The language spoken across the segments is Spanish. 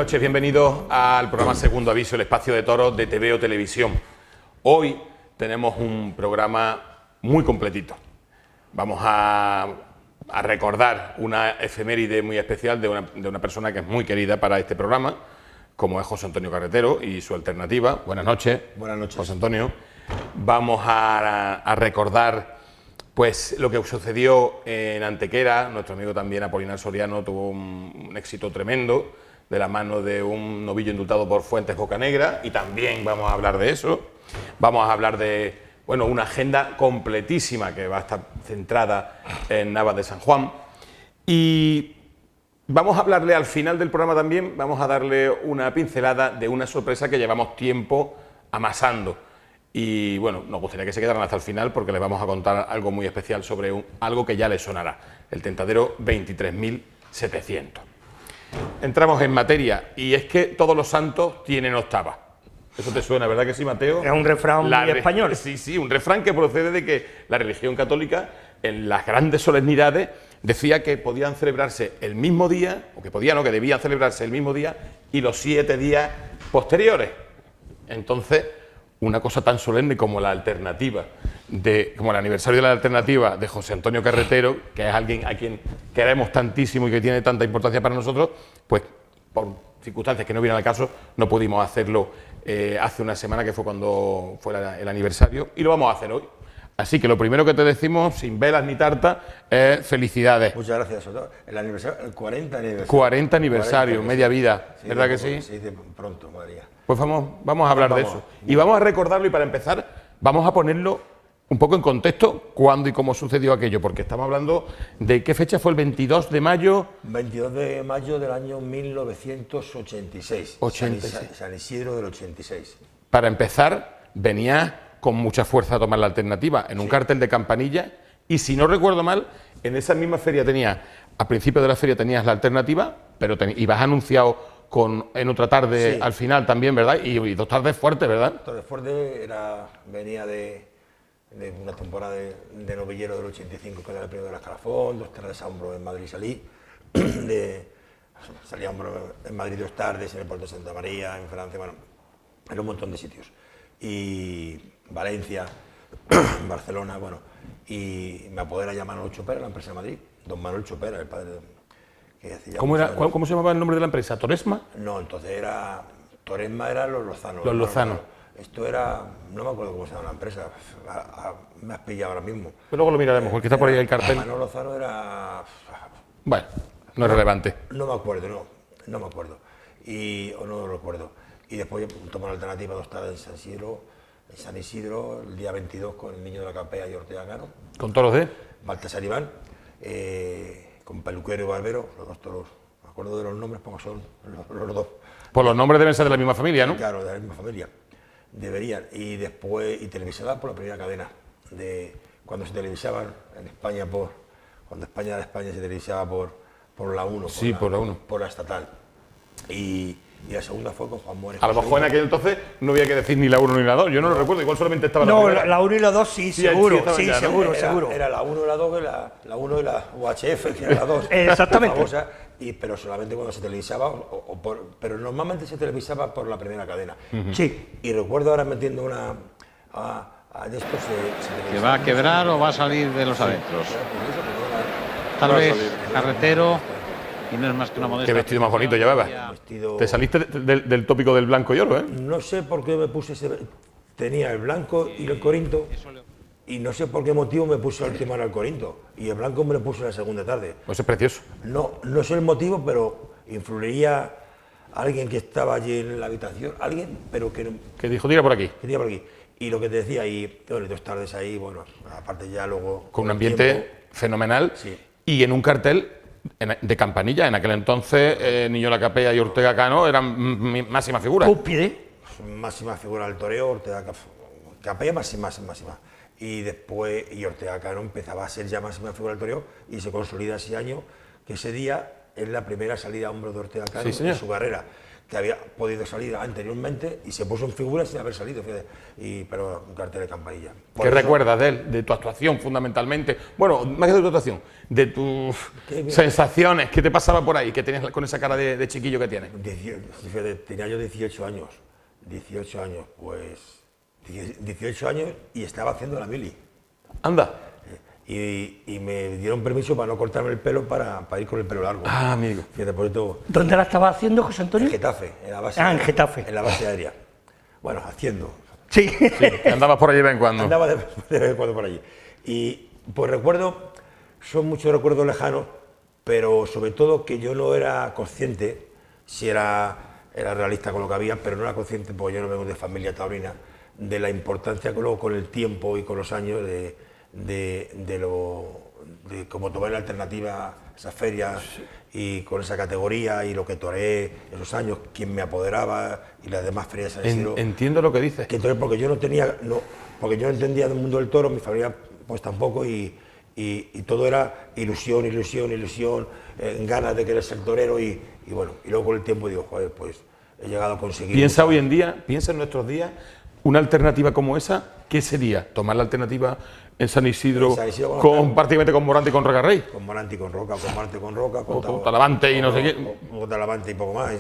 noches, bienvenidos al programa Segundo Aviso, el espacio de toros de TV o Televisión. Hoy tenemos un programa muy completito. Vamos a recordar una efeméride muy especial de una persona que es muy querida para este programa, como es José Antonio Carretero y su alternativa. Buenas noches. Buenas noches. José Antonio. Vamos a recordar pues lo que sucedió en Antequera. Nuestro amigo también Apolinar Soriano tuvo un éxito tremendo de la mano de un novillo indultado por Fuentes Bocanegra, y también vamos a hablar de eso. Vamos a hablar de, bueno, una agenda completísima que va a estar centrada en Navas de San Juan, y vamos a hablarle al final del programa también, vamos a darle una pincelada de una sorpresa que llevamos tiempo amasando. Y bueno, nos gustaría que se quedaran hasta el final porque les vamos a contar algo muy especial sobre algo que ya les sonará, el tentadero 23.700. Entramos en materia, y es que todos los santos tienen octava. Eso te suena, ¿verdad que sí, Mateo? Es un refrán muy español. Sí, sí, un refrán que procede de que la religión católica, en las grandes solemnidades, decía que podían celebrarse el mismo día, o que podían, o que debían celebrarse el mismo día y los 7 días posteriores. Entonces, una cosa tan solemne como la alternativa, como el aniversario de la alternativa de José Antonio Carretero, que es alguien a quien queremos tantísimo y que tiene tanta importancia para nosotros, pues por circunstancias que no vienen al caso, no pudimos hacerlo hace una semana, que fue cuando fue el aniversario, y lo vamos a hacer hoy. Así que lo primero que te decimos, sin velas ni tarta, es felicidades. Muchas gracias. El aniversario, el 40 aniversario. 40 aniversario, media vida, sí, ¿verdad que sí? Sí, de pronto, María. Pues vamos a hablar de eso. Y vamos a recordarlo, y para empezar, vamos a ponerlo un poco en contexto, cuándo y cómo sucedió aquello, porque estamos hablando de qué fecha fue, el 22 de mayo... 22 de mayo del año 1986. 86. San Isidro del 86. Para empezar, venía con mucha fuerza a tomar la alternativa en un cartel de campanilla, y si no recuerdo mal, en esa misma feria al principio de la feria tenías la alternativa, pero ibas anunciado en otra tarde, sí, al final también, ¿verdad? Y 2 tardes fuertes, ¿verdad? Tardes fuertes, venía de una temporada de novillero del 85, que era el premio de la Escalafón, 2 tardes a hombro en Madrid salí, salí a hombro en Madrid 2 tardes, en el puerto de Santa María, en Francia, bueno, en un montón de sitios. Y Valencia, Barcelona, bueno, y me apodera ya Manuel Chopera, la empresa de Madrid, don Manuel Chopera, el padre que hacía... ¿Cómo se llamaba el nombre de la empresa? ¿Toresma? No, entonces Toresma era Los Lozanos. Los Lozanos. Esto era, no me acuerdo cómo se llama la empresa, me has pillado ahora mismo. Pero luego lo miraremos, porque está por ahí el cartel. Manuel Lozano era... Bueno, no es relevante. No me acuerdo, no me acuerdo, o no lo recuerdo. Y después tomé la alternativa 2 tardes en San Isidro, el día 22, con el Niño de la Capea y Ortega Cano. ¿Con toros de? Baltasar Iván, con Peluquero y Barbero, los 2 toros. Me acuerdo de los nombres porque son los 2. Pues los nombres deben ser de la misma familia, ¿no? Claro, de la misma familia. Deberían. Y después, televisada por la primera cadena. Cuando se televisaban en España cuando España era España, se televisaba por la 1. Sí, por la 1. Por la estatal. Y la segunda fue con Juan Mores. A lo mejor en aquel entonces no había que decir ni la 1 ni la 2. Yo no lo recuerdo, igual solamente estaba la primera. No, la 1 y la 2 sí, seguro. Sí, ya, seguro, ¿no? seguro. Era la 1 y la 2, la 1 y la UHF, que era la 2. Exactamente. Famosa, pero solamente cuando se televisaba, pero normalmente se televisaba por la primera cadena. Sí. Y recuerdo ahora metiendo una... de esto ¿Que va a quebrar o va a salir de los adentros? Tal vez Carretero, y no es más que una modesta... Qué vestido más bonito llevabas. Te saliste del tópico del blanco y oro, ¿eh? No sé por qué me puse tenía el blanco y el corinto, y no sé por qué motivo me puse el timón al corinto, y el blanco me lo puse en la segunda tarde. Pues es precioso. No sé el motivo, pero influiría alguien que estaba allí en la habitación, pero que dijo, tira por aquí. Que tira por aquí. Y lo que te decía, y bueno, 2 tardes ahí, bueno, aparte ya luego... Con un ambiente fenomenal, sí. Y en un cartel de campanilla. En aquel entonces, Niño de la Capea y Ortega Cano eran máxima figura. Cúspide. Máxima figura del toreo, Ortega Capea máxima. Y después, Ortega Cano empezaba a ser ya máxima figura del toreo, y se consolida ese año, que ese día es la primera salida a hombros de Ortega Cano, sí, en su carrera, que había podido salir anteriormente y se puso en figura sin haber salido, fíjate, pero un cartel de campanilla. ¿Qué recuerdas de él? De tu actuación fundamentalmente. Bueno, más que de tu actuación, de tus sensaciones, ¿qué te pasaba por ahí? ¿Qué tenías con esa cara de chiquillo que tienes? Fíjate, tenía yo 18 años, pues 18 años y estaba haciendo la mili. Anda. Y me dieron permiso para no cortarme el pelo para ir con el pelo largo. Ah, amigo. Fíjate, por esto, ¿Dónde la estaba haciendo, José Antonio? en Getafe, en la base. En Getafe. En la base aérea. Bueno, haciendo. Sí. Sí, andabas por allí de vez en cuando. Andaba de vez en cuando por allí. Y pues recuerdo, son muchos recuerdos lejanos, pero sobre todo que yo no era consciente, si era realista con lo que había, pero no era consciente, porque yo no vengo de familia taurina, de la importancia que luego con el tiempo y con los años de cómo tomé la alternativa a esas ferias y con esa categoría y lo que toreé esos años, quién me apoderaba y las demás ferias han sido. Entiendo lo que dices. Que entonces, porque yo no entendía del mundo del toro, mi familia pues tampoco, y todo era ilusión, ganas de querer ser torero y bueno, y luego con el tiempo digo, joder, pues he llegado a conseguir. Piensa hoy en día, piensa en nuestros días, una alternativa como esa, ¿qué sería? Tomar la alternativa en San Isidro, prácticamente con Morante y con Roca Rey. Con Morante y con Roca, con Marte con Roca, con Talavante y no sé qué. Con Talavante y poco más,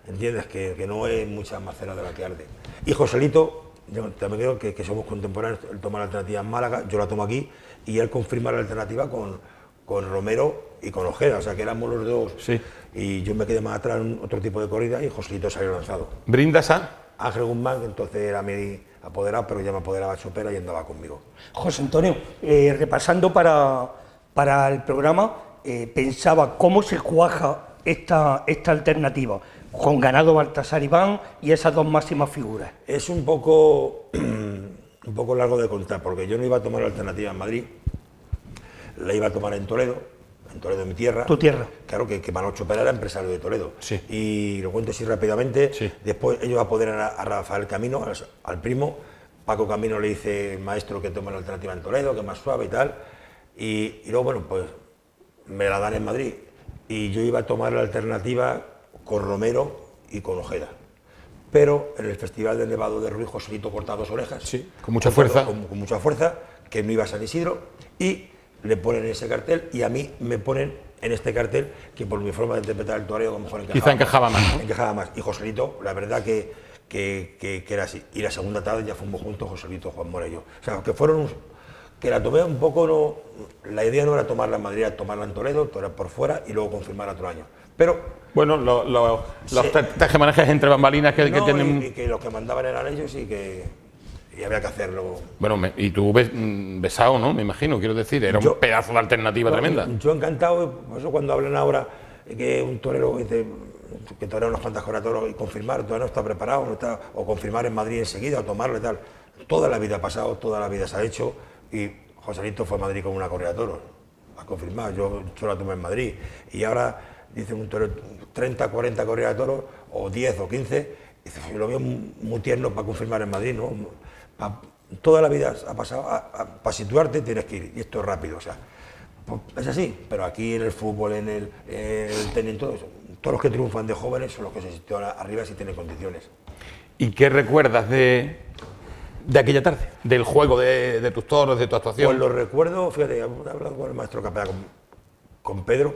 entiendes que no es mucha más cera de la que arde. Y Joselito, yo también creo que somos contemporáneos, él toma la alternativa en Málaga, yo la tomo aquí, y él confirma la alternativa con Romero y con Ojeda, o sea que éramos los dos. Sí. Y yo me quedé más atrás en otro tipo de corrida y Joselito salió lanzado. ¿Brindas a? Ángel Guzmán, que entonces era mi apoderado, pero ya me apoderaba Chopera y andaba conmigo. José Antonio, repasando para el programa, pensaba cómo se cuaja esta alternativa con Ganado Baltasar Iván y esas dos máximas figuras. Es un poco largo de contar, porque yo no iba a tomar la alternativa en Madrid, la iba a tomar en Toledo, mi tierra. Tu tierra. Claro, que Manolo Chopera era empresario de Toledo. Sí. Y lo cuento así rápidamente. Sí. Después ellos apoderan a Rafael Camino, al primo. Paco Camino le dice, maestro, que tome la alternativa en Toledo, que es más suave y tal. Y luego, bueno, pues me la dan en Madrid. Y yo iba a tomar la alternativa con Romero y con Ojeda. Pero en el Festival del Nevado de Ruiz, Joselito corta 2 orejas. Sí, con mucha fuerza. Con mucha fuerza, que no iba a San Isidro. Y le ponen ese cartel y a mí me ponen en este cartel que por mi forma de interpretar el toreo a lo mejor quizá encajaba más, ¿no? Encajaba más. Y Joselito, la verdad que era así. Y la segunda tarde ya fuimos juntos Joselito, Juan Morello. O sea, que fueron que la tomé un poco, no, la idea no era tomarla en Madrid, era tomarla en Toledo, torear por fuera y luego confirmar otro año. Pero bueno, los tejemanejes entre bambalinas que tienen. Y que los que mandaban eran ellos y había que hacerlo. Bueno, y tú besado, ¿no? Me imagino, quiero decir, era un pedazo de alternativa tremenda. Yo encantado, por eso cuando hablan ahora que un torero dice que torea unas cuantas horas y confirmar, todavía no está preparado, no está, o confirmar en Madrid enseguida, o tomarlo y tal. Toda la vida ha pasado, toda la vida se ha hecho, y Joselito fue a Madrid con una corrida de toros, a confirmar, yo la tomé en Madrid, y ahora dicen un torero 30, 40 corridas de toros, o 10 o 15, y yo lo veo muy tierno para confirmar en Madrid, ¿no? Toda la vida ha pasado, para situarte tienes que ir, y esto es rápido, o sea, pues es así, pero aquí en el fútbol, en el tenis, todos los que triunfan de jóvenes son los que se sitúan arriba si tienen condiciones. ¿Y qué recuerdas de aquella tarde? Del juego de tus toros, de tu actuación. Pues lo recuerdo, fíjate, he hablado con el maestro Capea, con Pedro,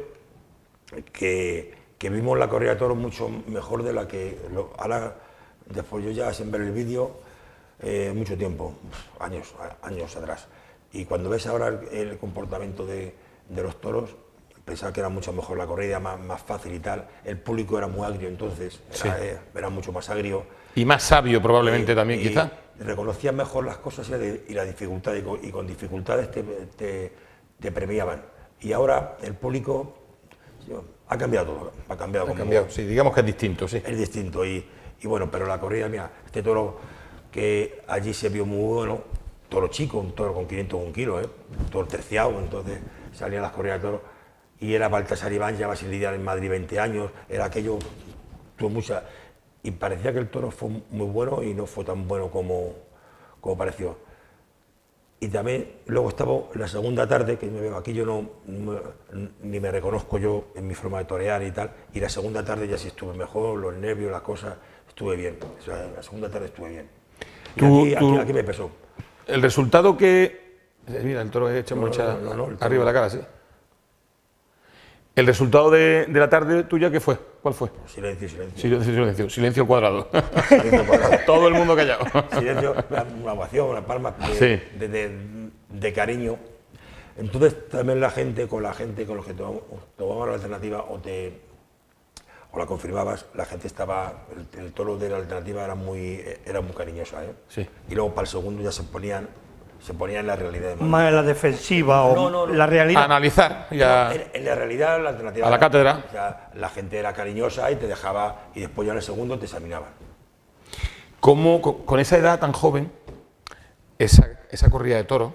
que vimos la corrida de toros mucho mejor de la que ahora, después yo ya sin ver el vídeo, mucho tiempo, años atrás. Y cuando ves ahora el comportamiento de los toros, pensaba que era mucho mejor la corrida, más fácil y tal. El público era muy agrio entonces, era mucho más agrio. Y más sabio probablemente también, quizá. Reconocían mejor las cosas y la dificultad, y con dificultades te premiaban. Y ahora el público ha cambiado todo, ha cambiado. Sí, digamos que es distinto, sí. Es distinto y bueno, pero la corrida, mira, este toro que allí se vio muy bueno, toro chico, un toro con 501 kilos, un toro terciado, entonces salían las corridas de toros, y era Baltasar Iván, ya va sin lidiar en Madrid 20 años, era aquello, tuvo mucha, y parecía que el toro fue muy bueno y no fue tan bueno como pareció. Y también luego estaba la segunda tarde, que me veo aquí, yo ni me reconozco yo en mi forma de torear y tal, y la segunda tarde ya sí estuve mejor, los nervios, las cosas, estuve bien. O sea, la segunda tarde estuve bien. Y aquí me pesó. El resultado que... Mira, el toro ha hecho mucha... arriba de la cara, sí. ¿El resultado de la tarde tuya qué fue? ¿Cuál fue? Silencio. Silencio al cuadrado. Silencio cuadrado. Todo el mundo callado. Silencio, una ovación, una palma de cariño. Entonces también con los que tomamos la alternativa o la confirmabas, la gente estaba, el toro de la alternativa era muy cariñosa, ¿eh? Sí. Y luego para el segundo ya se ponían en la realidad. Más en la defensiva o la realidad. A analizar. Ya... En la realidad, la alternativa. A la cátedra. O sea, la gente era cariñosa y te dejaba, y después ya en el segundo te examinaban. ¿Cómo, con esa edad tan joven, esa corrida de toros,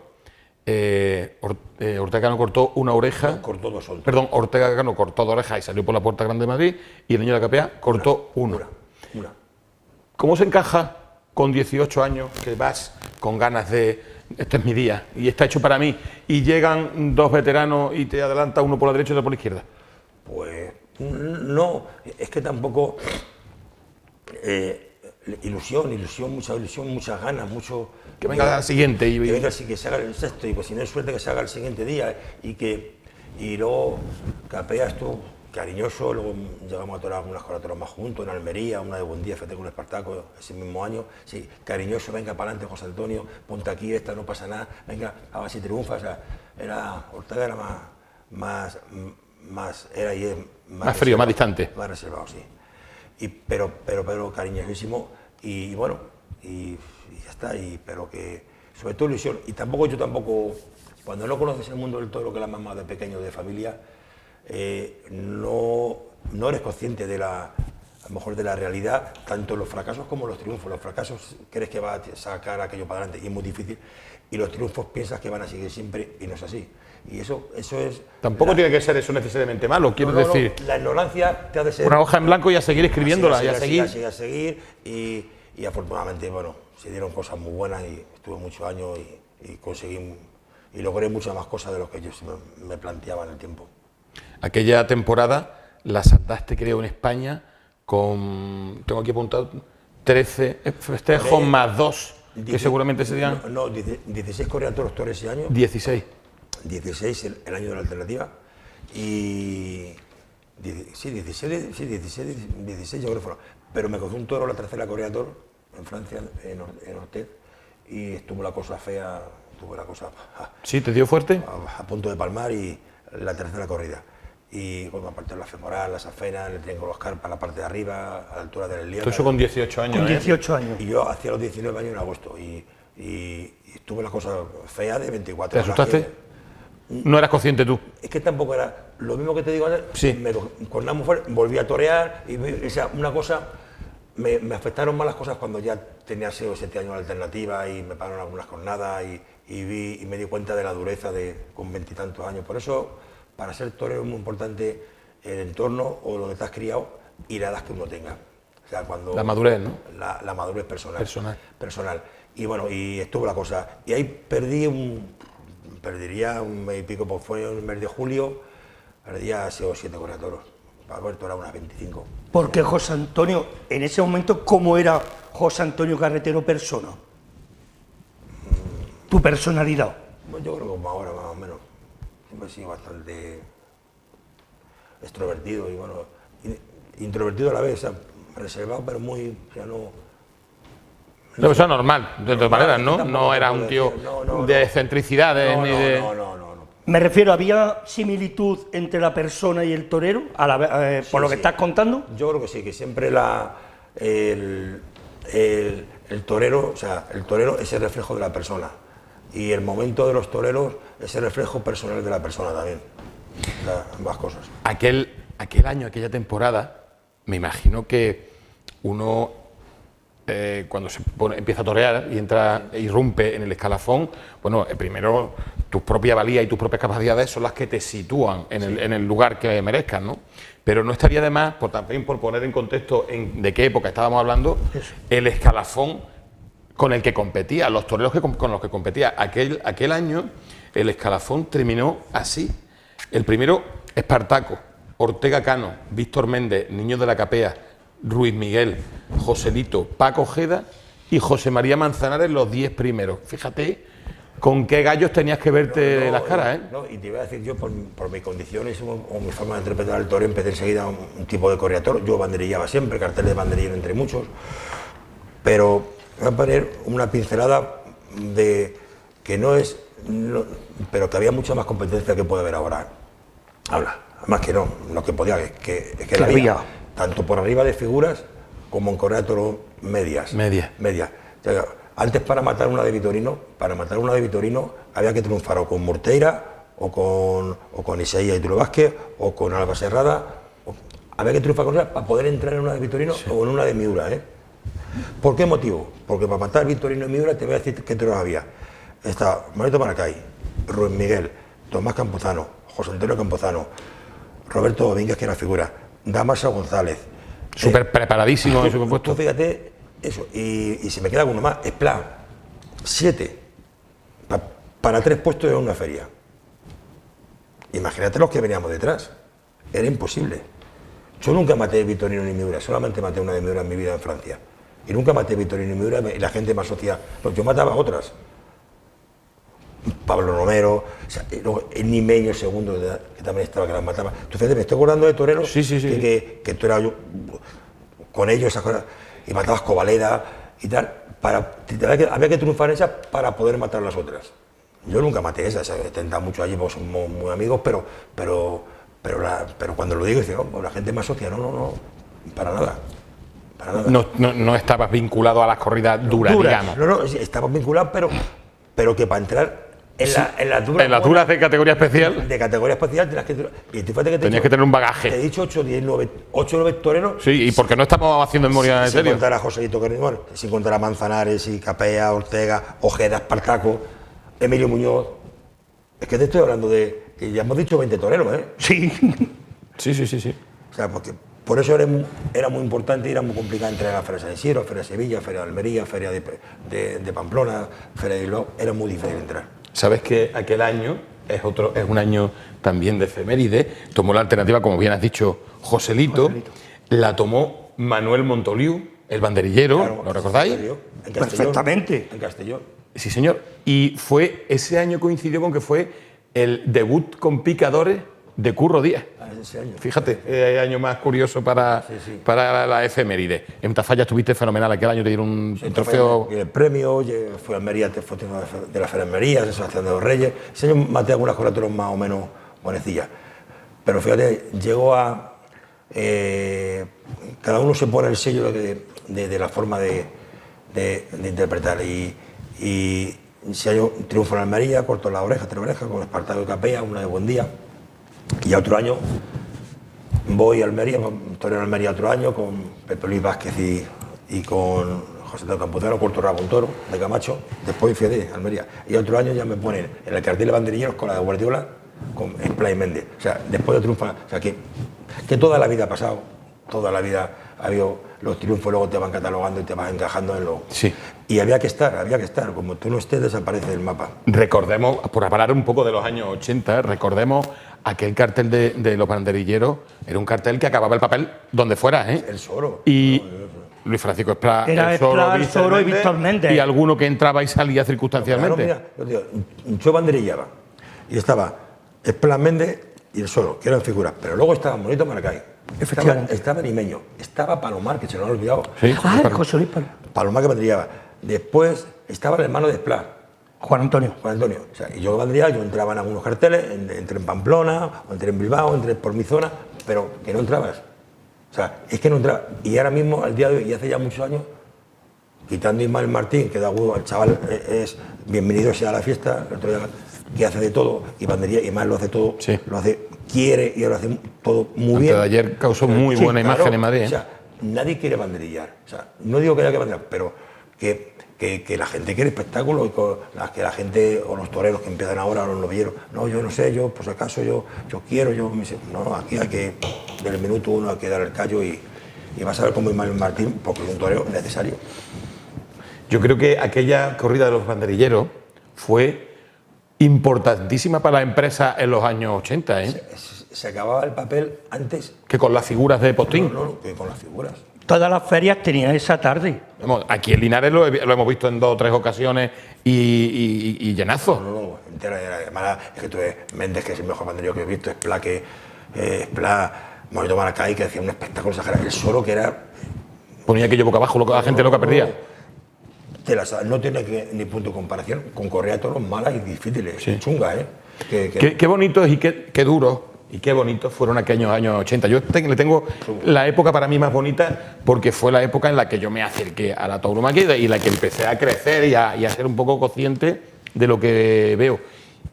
Ortega Cano cortó una oreja? No, cortó dos soltos. Perdón, Ortega Cano cortó dos orejas y salió por la Puerta Grande de Madrid, y el niño de la Capea cortó una. ¿Cómo se encaja con 18 años, que vas con ganas de... Este es mi día y está hecho para mí, y llegan dos veteranos y te adelanta uno por la derecha y otro por la izquierda? Pues no, es que tampoco mucha ilusión, muchas ganas, mucho... Que venga al siguiente y... Que venga, que se haga el sexto, y pues si no hay suerte que se haga el siguiente día, y luego Capea estuvo cariñoso, luego llegamos a torar algunas coratoras más juntos, en Almería, una de Buen Día, fíjate con el Espartaco ese mismo año, sí, cariñoso, venga para adelante José Antonio, ponte aquí, esta no pasa nada, venga, a ver si triunfa. O sea, Ortega era más frío, más distante. Más reservado, sí. Pero cariñosísimo, y bueno, y ya está, pero que, sobre todo ilusión, y yo tampoco, cuando no conoces el mundo del toro, que la mamá de pequeño, de familia, no eres consciente a lo mejor de la realidad, tanto los fracasos como los triunfos. Los fracasos crees que va a sacar aquello para adelante y es muy difícil, y los triunfos piensas que van a seguir siempre y no es así. Y eso es... Tampoco tiene que ser eso necesariamente malo, quiero decir... La ignorancia te ha de ser... Una hoja en blanco y a seguir escribiéndola, y a seguir, y afortunadamente, bueno, se dieron cosas muy buenas y estuve muchos años y conseguí y logré muchas más cosas de lo que yo me planteaba en el tiempo. Aquella temporada la saltaste, creo, en España con, tengo aquí apuntado, 13 festejos más 2, que seguramente serían... No, 16 corrían todos los toros ese año. 16. 16 el año de la alternativa. Y... Sí, 16 yo creo que fueron. Pero me cogió un toro, la tercera corrida de toro, en Francia, en Ortez, y estuvo la cosa fea, ¿Sí? ¿Te dio fuerte? A punto de palmar, y la tercera corrida. Y bueno, aparte de la femoral, la safena, le tengo los carpas, la parte de arriba, a la altura del lienzo. Todo eso con 18 años. Con 18 años. Y yo hacía los 19 años en agosto, y estuve la cosa fea de 24. ¿Te asustaste? ¿No eras consciente tú? Es que tampoco era lo mismo que te digo antes. Sí. Me cornamos fuerte, volví a torear, o sea, una cosa, me afectaron más las cosas cuando ya tenía 6 o 7 años de alternativa y me pararon algunas jornadas y me di cuenta de la dureza con 20 y tantos años. Por eso, para ser torero es muy importante el entorno o lo que te has criado y la edad que uno tenga. O sea, cuando la madurez, ¿no? La madurez personal. Y bueno, y estuvo la cosa. Y ahí perdería un mes y pico, pues fue en el mes de julio, perdía 6 o 7 correatoros. Para haber torado unas 25. Porque José Antonio, en ese momento, ¿cómo era José Antonio Carretero persona? ¿Tu personalidad? Pues yo creo que como ahora, más o menos. Siempre he sido bastante extrovertido y bueno, introvertido a la vez, o sea, reservado, pero muy, o sea, no... Pero eso es normal, de todas maneras, ¿no? No era un tío de excentricidades ni de... No. Me refiero, ¿había similitud entre la persona y el torero, por lo que estás contando? Yo creo que sí, que siempre el torero, o sea, el torero es el reflejo de la persona, y el momento de los toreros es el reflejo personal de la persona también, o sea, ambas cosas. Aquel año, aquella temporada, me imagino que uno... cuando empieza a torear y irrumpe en el escalafón, bueno, primero tus propias valías y tus propias capacidades son las que te sitúan en el lugar que merezcan, ¿no? Pero no estaría de más, también por poner en contexto de qué época estábamos hablando, el escalafón con el que competía, los toreros con los que competía. Aquel año el escalafón terminó así. El primero, Espartaco, Ortega Cano, Víctor Méndez, Niño de la Capea, Ruiz Miguel, Joselito, Paco Ojeda y José María Manzanares, los 10 primeros. Fíjate con qué gallos tenías que verte las caras, ¿eh? No, y te iba a decir yo, por mis condiciones o mi forma de interpretar el toro, empecé enseguida un tipo de correador. Yo banderillaba siempre, cartel de banderillero entre muchos, pero voy a poner una pincelada de que pero que había mucha más competencia que puede haber ahora. Además que no que podía, que la había, tanto por arriba de figuras como en correa de toro medias. O sea, antes para matar una de Vitorino había que triunfar o con Morteira, o con Isaías y Tulio Vázquez, o con Alba Serrada. Había que triunfar con ella para poder entrar en una de Vitorino o en una de Miura, ¿eh? ¿Por qué motivo? Porque para matar Vitorino y Miura te voy a decir qué toros había. Estaba Manolito Maracay, Ruiz Miguel, Tomás Campuzano, José Antonio Campuzano, Roberto Domínguez, que era figura, Damaso González. Súper preparadísimo en su compuesto. Tú fíjate eso, y si me queda alguno más, Esplá, 7, para 3 puestos en una feria. Imagínate los que veníamos detrás, era imposible. Yo nunca maté Vitorino ni Miura, solamente maté una de Miura en mi vida en Francia. Y nunca maté Vitorino ni Miura y la gente me asocia. No, yo mataba a otras. Pablo Romero, o sea, el Nimeño segundo, que también estaba, que las mataba. Tú fíjate, me estoy acordando de toreros que tú eras yo con ellos, esas cosas, y matabas Covaleda y tal. Había que triunfar esas para poder matar las otras. Yo nunca maté esas, he intentado mucho allí, porque somos muy amigos, pero cuando lo digo, dice, no, la gente me asocia, no, para nada. No estabas vinculado a las corridas duras, digamos. No, estabas vinculado, pero que para entrar en las duras de categoría especial. De categoría especial tenías que tenías que tener un bagaje. Te he dicho 8 o 9 toreros. Sí, y porque no estamos haciendo memoria de serio. Sin contar a Joselito, sin contar a Manzanares y Capea, Ortega, Ojeda, Espartaco, Emilio Muñoz. Es que te estoy hablando de que ya hemos dicho 20 toreros, ¿eh? Sí. Sí. O sea, porque por eso era muy importante y era muy complicado entrar a la Feria de San Isidro, Feria de Sevilla, Feria de Almería, Feria de Pamplona, Feria de Bilbao. Era muy difícil entrar. Sabes que aquel año es un año también de efeméride. Tomó la alternativa, como bien has dicho, Joselito. La tomó Manuel Montoliu, el banderillero, claro, ¿lo recordáis? En Perfectamente. En Castellón. Sí, señor. Y ese año coincidió con que fue el debut con picadores de Curro Díaz. Ese año. Fíjate, año más curioso para la efeméride. En Tafalla estuviste fenomenal, aquel año te dieron un trofeo. El premio, fui a Almería, fue de la Feria de Almería, de Asociación de los Reyes. Ese año maté algunas corretoras más o menos buenecillas. Pero fíjate, llegó a. Cada uno se pone el sello de la forma de interpretar. Y ese año triunfo en Almería, corto la oreja, 3 orejas, con Espartaco y Capea, una de Buen Día. Y a otro año voy a Almería, toreo en Almería otro año con Pepe Luis Vázquez y con José Antonio Campuzano, corto rabo un toro de Camacho. Después fui a Almería. Y otro año ya me ponen en el cartel de banderilleros con la de Guardiola, con Esplá y Méndez. O sea, después de triunfar, o sea, que toda la vida ha pasado, toda la vida ha habido los triunfos, luego te van catalogando y te vas encajando en lo. Sí. Y había que estar. Como tú no estés, desaparece del mapa. Recordemos, por hablar un poco de los años 80, recordemos aquel cartel de los banderilleros. Era un cartel que acababa el papel donde fuera, ¿eh? El Soro. Y Luis Francisco Esplá, el Soro y Víctor Méndez. Y alguno que entraba y salía circunstancialmente. Claro, mira, yo banderillaba. Y estaba Esplá, Méndez y el Soro, que eran figuras. Pero luego estaba Manolito Maracay. Estaba Nimeño. Estaba Palomar, que se lo han olvidado. Sí, José Luis Palomar, que banderillaba. Después estaba el hermano de Esplá. Juan Antonio. O sea, y yo banderillaba, yo entraba en algunos carteles, entré en Pamplona, o entré en Bilbao, entré por mi zona, pero que no entrabas. O sea, es que no entraba. Y ahora mismo, al día de hoy, y hace ya muchos años, quitando a Ismael Martín, que da gusto, el chaval es bienvenido sea a la fiesta, el otro día, que hace de todo, y banderilla, y más lo hace todo, sí. Lo hace, quiere y lo hace todo muy bien. De ayer causó muy buena imagen en Madrid. O sea, nadie quiere banderillar. O sea, no digo que haya que banderillar, pero que la gente quiere espectáculo, y que la gente, o los toreros que empiezan ahora, o los novilleros, no, yo no sé, yo, por si acaso, yo quiero, no, aquí hay que, desde el minuto 1 hay que dar el callo y vas a ver cómo Ismael Martín, porque es un torero necesario. Yo creo que aquella corrida de los banderilleros fue importantísima para la empresa en los años 80, ¿eh? Se acababa el papel antes Que con las figuras de postín. no, que con las figuras. Todas las ferias tenían esa tarde. Vamos, aquí en Linares lo hemos visto en 2 o 3 ocasiones y llenazo. No, entera. Además, es que tú ves Méndez, que es el mejor banderillero que he visto, Monito Maracay, que hacía un espectáculo exagerado. El solo que era. Ponía aquello boca abajo, la gente loca perdía. No tiene ni punto de comparación con correa de toros malas y difíciles, Sí. chungas, ¿eh? Qué bonitos y qué duros y qué bonitos fueron aquellos años 80. Yo le tengo la época para mí más bonita porque fue la época en la que yo me acerqué a la tauromaquia y la que empecé a crecer y a ser un poco consciente de lo que veo.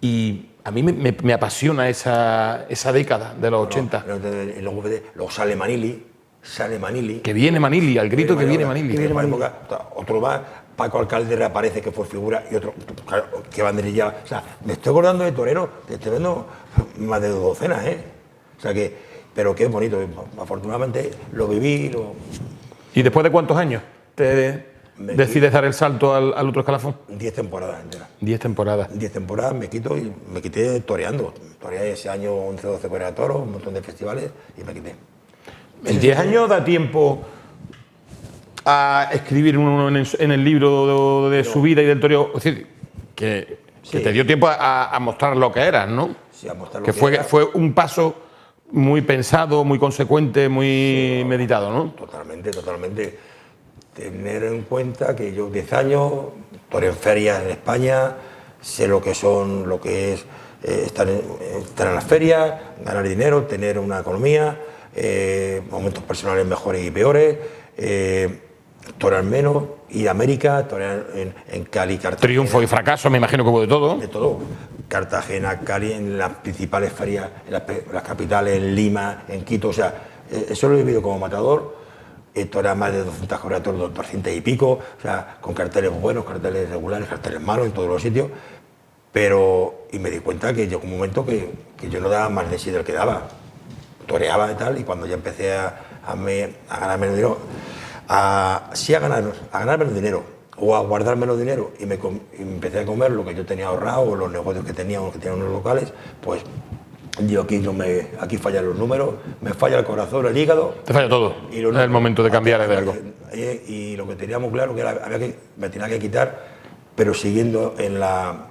Y a mí me apasiona esa década de los 80. Luego sale Manili. Que viene Manili, al grito que viene Manili. Otro más, Paco Alcalde reaparece, que fue figura, y otro, claro, que banderilla. O sea, me estoy acordando de torero, te estoy viendo más de 2 docenas, ¿eh? O sea que, pero qué bonito, afortunadamente lo viví. ¿Y después de cuántos años te decides dar el salto al otro escalafón? 10 temporadas enteras. 10 temporadas. 10 temporadas me quité toreando. Toreé ese año 11 o 12 correas de toros, un montón de festivales y me quité. ¿En 10 años da tiempo a escribir uno en el libro de su vida y del toreo? Es decir, que te dio tiempo a mostrar lo que eras, ¿no? Sí, a mostrar lo que que era. fue un paso muy pensado, muy consecuente, muy meditado, ¿no? Totalmente. Tener en cuenta que yo 10 años, toreo en ferias en España, sé lo que es estar en las ferias, ganar dinero, tener una economía, momentos personales mejores y peores, torear menos, ir a América, torear en Cali, Cartagena. Triunfo y fracaso, me imagino que hubo de todo. De todo. Cartagena, Cali, en las principales ferias, en las capitales, en Lima, en Quito, o sea, eso lo he vivido como matador. Torear más de 200 correas, 200 y pico, o sea, con carteles buenos, carteles regulares, carteles malos en todos los sitios. Y me di cuenta que llegó un momento que yo no daba más de sí del que daba. Toreaba y tal, y cuando ya empecé a ganar menos dinero, a ganar menos dinero, o a guardar menos dinero, y me empecé a comer lo que yo tenía ahorrado, o los negocios que tenía unos locales, pues yo aquí fallan los números, me falla el corazón, el hígado. Te falla todo. Y Es el momento de cambiar de algo. Y lo que teníamos claro que me tenía que quitar, pero siguiendo en las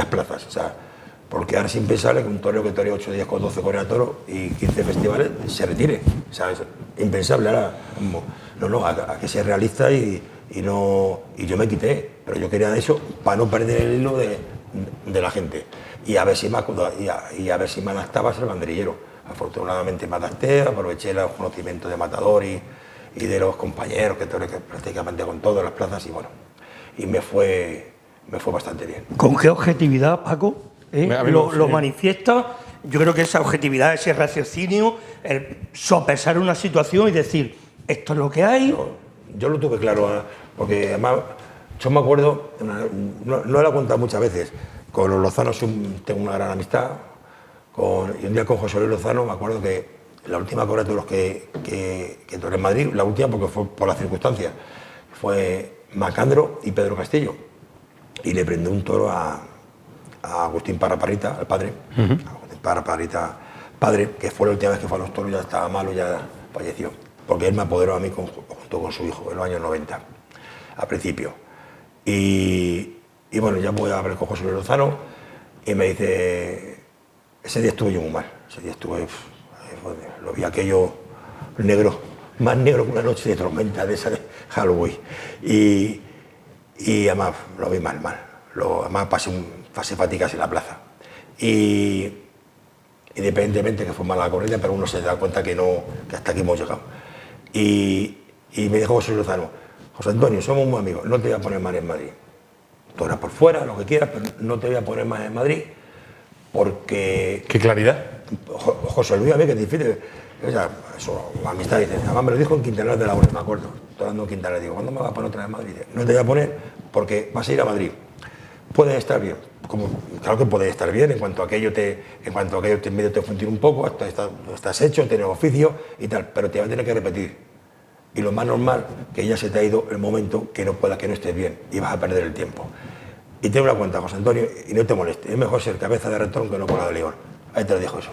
plazas. O sea, porque ahora es impensable que un torero que torea 8 días con 12 correas de toro y 15 festivales se retire. O sea, es impensable. Ahora, a que sea realista y yo me quité. Pero yo quería eso para no perder el hilo de la gente. Y a ver si me adaptaba a ser banderillero. Afortunadamente me adapté, aproveché los conocimientos de matador y de los compañeros que toreé prácticamente con todas las plazas y me fue bastante bien. ¿Con qué objetividad, Paco? Lo manifiesta. Yo creo que esa objetividad, ese raciocinio, el sopesar una situación y decir, esto es lo que hay. Yo lo tuve claro, porque además yo me acuerdo, no lo he contado muchas veces, con los Lozanos tengo una gran amistad, y un día con José Luis Lozano me acuerdo que la última correa de los que toreé en Madrid, la última porque fue por las circunstancias, fue Macandro y Pedro Castillo, y le prendí un toro a Agustín Parraparrita, al padre, Agustín Parraparrita, padre, que fue la última vez que fue a los toros, ya estaba malo, ya falleció, porque él me apoderó a mí junto con su hijo en los años 90, al principio. Y bueno, ya voy a hablar con José Luis Lozano y me dice, ese día estuve yo muy mal, ese día lo vi aquello negro, más negro que una noche de tormenta de esa de Halloween. Y además lo vi mal. Además pasé fatigas en la plaza. Y independientemente que fue mala la corrida, pero uno se da cuenta que hasta aquí hemos llegado. Y me dijo José Lozano, José Antonio, somos muy amigos, no te voy a poner mal en Madrid. Tú eras por fuera, lo que quieras, pero no te voy a poner más en Madrid porque... ¿Qué claridad? José Luis, a mí que es difícil. O sea, eso, la amistad dice, además me lo dijo en Quintanar de la Hora, me acuerdo. Estoy dando en Quintanar, digo, ¿cuándo me vas a poner otra vez en Madrid? Dice, no te voy a poner porque vas a ir a Madrid. Puedes estar bien, claro que puedes estar bien, en cuanto a aquello te medio te fundir un poco, estás hecho, tienes oficio y tal, pero te vas a tener que repetir. Y lo más normal, que ya se te ha ido el momento que no puedas, que no estés bien y vas a perder el tiempo. Y ten una cuenta, José Antonio, y no te moleste, es mejor ser cabeza de ratón que no cola de león. Ahí te lo dijo eso.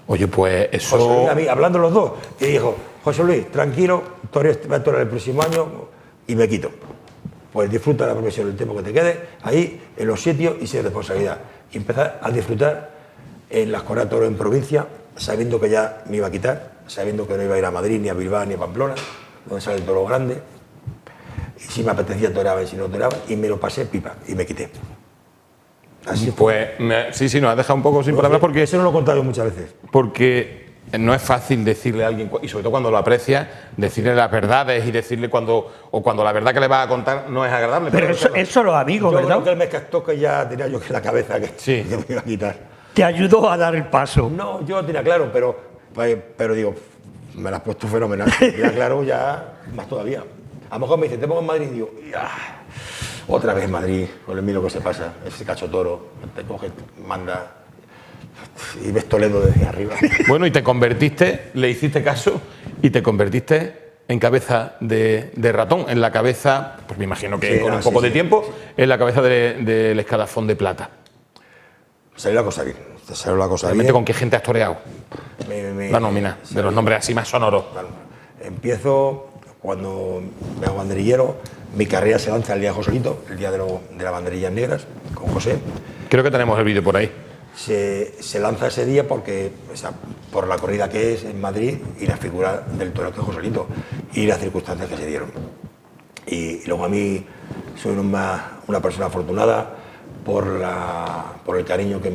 Oye, pues eso... José Luis, a mí, hablando los dos, y dijo, José Luis, tranquilo, va a torear el próximo año y me quito. Pues disfruta la profesión, el tiempo que te quede, ahí, en los sitios y sin responsabilidad. Y empezar a disfrutar en las corridas de toros en provincia, sabiendo que ya me iba a quitar, sabiendo que no iba a ir a Madrid, ni a Bilbao, ni a Pamplona, donde sale el toro grande. Y si me apetecía toreaba y si no toreaba, y me lo pasé pipa y me quité. Así pues sí, nos ha dejado un poco sin palabras porque... Eso no lo he contado yo muchas veces. Porque no es fácil decirle a alguien, y sobre todo cuando lo aprecia, decirle las verdades y decirle cuando la verdad que le vas a contar no es agradable. Pero eso los amigos, yo ¿verdad? creo que él me captó que ya tenía yo que la cabeza que, sí. que me iba a quitar. Te ayudó a dar el paso. No, yo lo tenía claro, pero digo, me lo has puesto fenomenal. Tenía claro ya más todavía. A lo mejor me dice, te pongo en Madrid y digo, otra vez en Madrid, con el miedo que se pasa, ese cacho toro, te coge, manda y ves Toledo desde arriba. Bueno, y te convertiste, le hiciste caso y te convertiste en cabeza de ratón, en la cabeza, pues me imagino que con un poco de tiempo, en la cabeza del escalafón de plata. Salió la cosa bien. Salió la cosa Realmente, bien. ¿con qué gente has toreado? La nómina, de los nombres así más sonoros. Claro. Empiezo cuando me hago banderillero, mi carrera se lanza el día de Joselito, el día de las banderillas negras, con José. Creo que tenemos el vídeo por ahí. Se lanza ese día porque, o sea, por la corrida que es en Madrid y la figura del toro que es Joselito y las circunstancias que se dieron. Y luego a mí soy una persona afortunada por el cariño que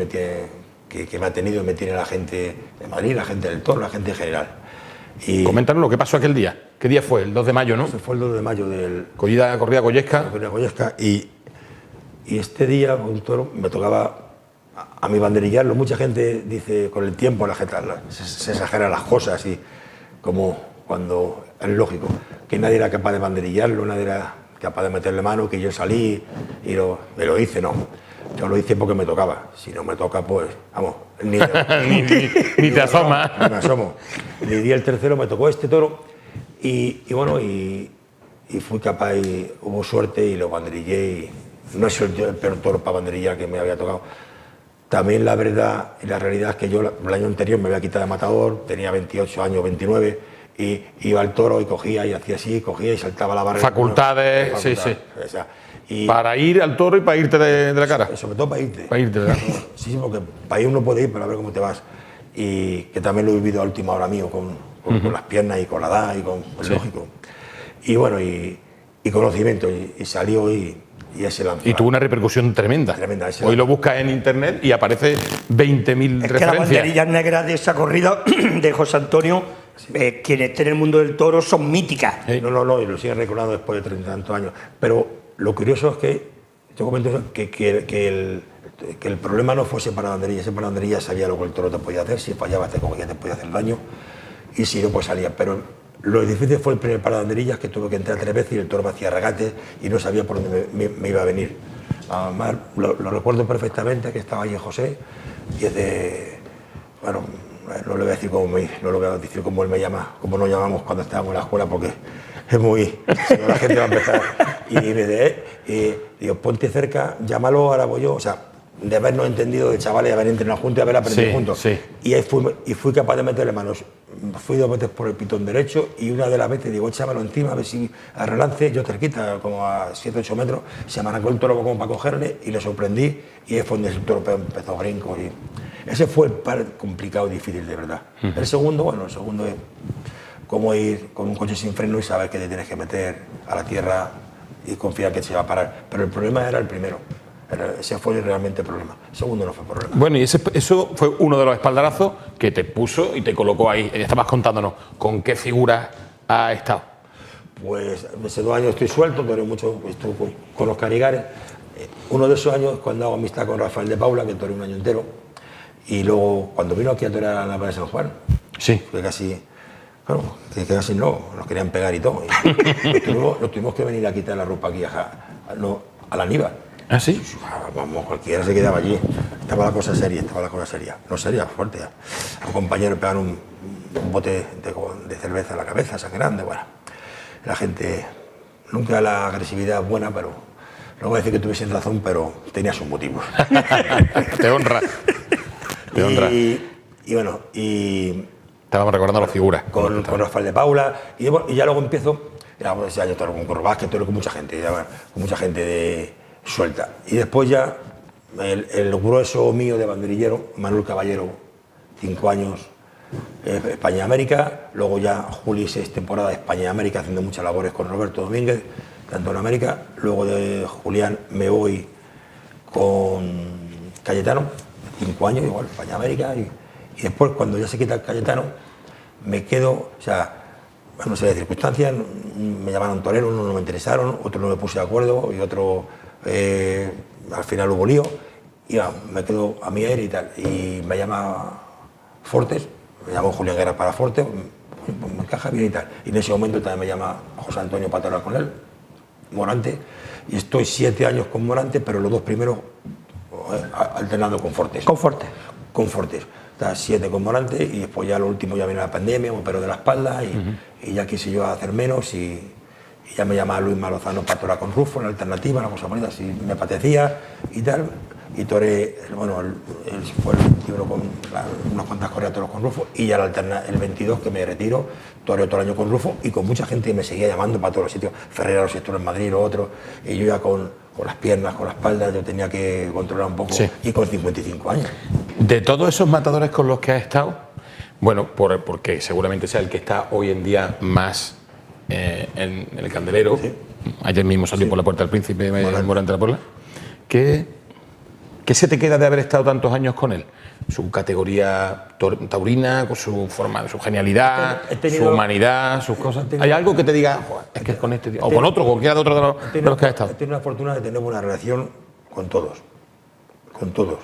me ha tenido y me tiene la gente de Madrid, la gente del toro, la gente en general. Y coméntanos lo que pasó aquel día. ¿Qué día fue? El 2 de mayo, ¿no? fue el 2 de mayo del... Corrida Goyesca. Y este día, un toro, me tocaba a mí banderillarlo. Mucha gente dice, con el tiempo la gente se exageran las cosas y como cuando es lógico, que nadie era capaz de banderillarlo, nadie era capaz de meterle mano, que yo salí y me lo hice, no. Yo lo hice porque me tocaba. Si no me toca, pues, vamos, ni te asomas. No me asomo. El día el tercero me tocó este toro y bueno, y fui capaz, y hubo suerte y lo banderillé. Y no es el peor toro para banderillar que me había tocado. También la verdad y la realidad es que yo el año anterior me había quitado de matador, tenía 28 años, 29, y iba al toro y cogía y hacía así, cogía y saltaba la barra. Facultades, sí. O sea, para ir al toro y para irte de la cara. Sobre todo para irte. Para irte, ¿verdad? Sí, porque para ir uno puede ir, pero a ver cómo te vas. Y que también lo he vivido a última hora mío, con las piernas y con la edad y con el lógico. Y bueno, y conocimiento, y salió y ese lanzó. Y tuvo una repercusión tremenda. Hoy lo buscas en internet y aparece 20.000 referencias. Es que las banderillas negras de esa corrida de José Antonio, quienes estén en el mundo del toro, son míticas. No, y lo siguen recordando después de 30 y tantos años. Pero lo curioso es que, yo comento eso, que el problema no fuese para banderillas. Ese para banderillas sabía lo que el toro te podía hacer, si fallabas te cogía, te podía hacer daño, y si no, pues salía. Pero lo difícil fue el primer parabanderillas, que tuve que entrar 3 veces y el toro me hacía regates y no sabía por dónde me iba a venir. Además, lo recuerdo perfectamente, que estaba allí José, y es de... Bueno, no le voy a decir cómo él me llama, cómo nos llamamos cuando estábamos en la escuela, porque es muy... Si no, la gente va a empezar. Y me dice, digo, ponte cerca, llámalo, ahora voy yo. O sea, de habernos entendido de chavales, de haber entrenado juntos y haber aprendido juntos. Sí. Y ahí fui capaz de meterle manos. Fui 2 veces por el pitón derecho y una de las veces digo, échamelo encima, a ver si a relance, yo cerquita, como a 7-8 metros, se me arrancó el toro como para cogerle y le sorprendí, y ahí fue donde el toro empezó a brinco. Y ese fue el par complicado y difícil, de verdad. El segundo es cómo ir con un coche sin freno y saber que te tienes que meter a la tierra y confiar que se va a parar. Pero el problema era el primero. Ese fue realmente el problema. El segundo no fue problema. Bueno, y eso fue uno de los espaldarazos que te puso y te colocó ahí. Estabas contándonos con qué figuras ha estado. Pues hace 2 años estoy suelto, toreo mucho, estuve con los Canigares. Uno de esos años, cuando hago amistad con Rafael de Paula, que toreé un año entero. Y luego, cuando vino aquí a torear a la Plaza de San Juan, sí, que casi, claro, que casi no, nos querían pegar y todo. Y nos tuvimos que venir a quitar la ropa aquí a la Niva. ¿Ah, sí? Vamos, cualquiera se quedaba allí. Estaba la cosa seria. No seria, fuerte. A un compañero le pegaron un bote de cerveza en la cabeza, sangrante, bueno. la gente, nunca la agresividad es buena, pero no voy a decir que tuviesen razón, pero tenía sus motivos. Te honra. Te honra. Y bueno, y estábamos recordando las figuras. Con Rafael de Paula, y ya luego empiezo, ya yo toro con Corrobásquez, toro con mucha gente, con mucha gente de suelta. Y después ya, el grueso mío de banderillero, Manuel Caballero, 5 años, España y América, luego ya Juli 6 temporadas de España y América, haciendo muchas labores con Roberto Domínguez, tanto en América, luego de Julián me voy con Cayetano, 5 años, igual, España y América, y después cuando ya se quita el Cayetano, me quedo, o sea, no sé, de circunstancias, me llamaron torero, unos no me interesaron, otros no me puse de acuerdo, y otro, al final hubo lío, y me quedo a mi aire y tal, y me llama Fortes, me llamó Julián Guerra para Fortes, me encaja bien y tal, y en ese momento también me llama José Antonio para hablar con él, Morante, y estoy 7 años con Morante, pero los 2 primeros alternando con Fortes. Con Fortes. Con Fortes. Está 7 con Morante y después ya lo último ya viene la pandemia, me operó de la espalda y ya quise yo hacer menos y ya me llamaba Luis Malozano para torar con Rufo, en alternativa, una cosa bonita, si me apetecía y tal. Y toré, bueno, fue el 21 con unas cuantas corridas toros con Rufo y ya el 22 que me retiro, toré otro año con Rufo y con mucha gente me seguía llamando para todos los sitios, Ferrera, los sectores en Madrid, o otro, y yo ya con las piernas, con la espalda, yo tenía que controlar un poco, sí. Y con 55 años. De todos esos matadores con los que has estado, bueno, porque seguramente sea el que está hoy en día más en el candelero, sí. Ayer mismo salió por la Puerta del Príncipe, Morante de la Puebla, ¿qué se te queda de haber estado tantos años con él? Su categoría taurina, con su forma, su genialidad, su humanidad, sus cosas. ¿Hay algo que te diga, es que es con este tío, o con otro, cualquiera de otros de los que has estado? He tenido la fortuna de tener una relación con todos,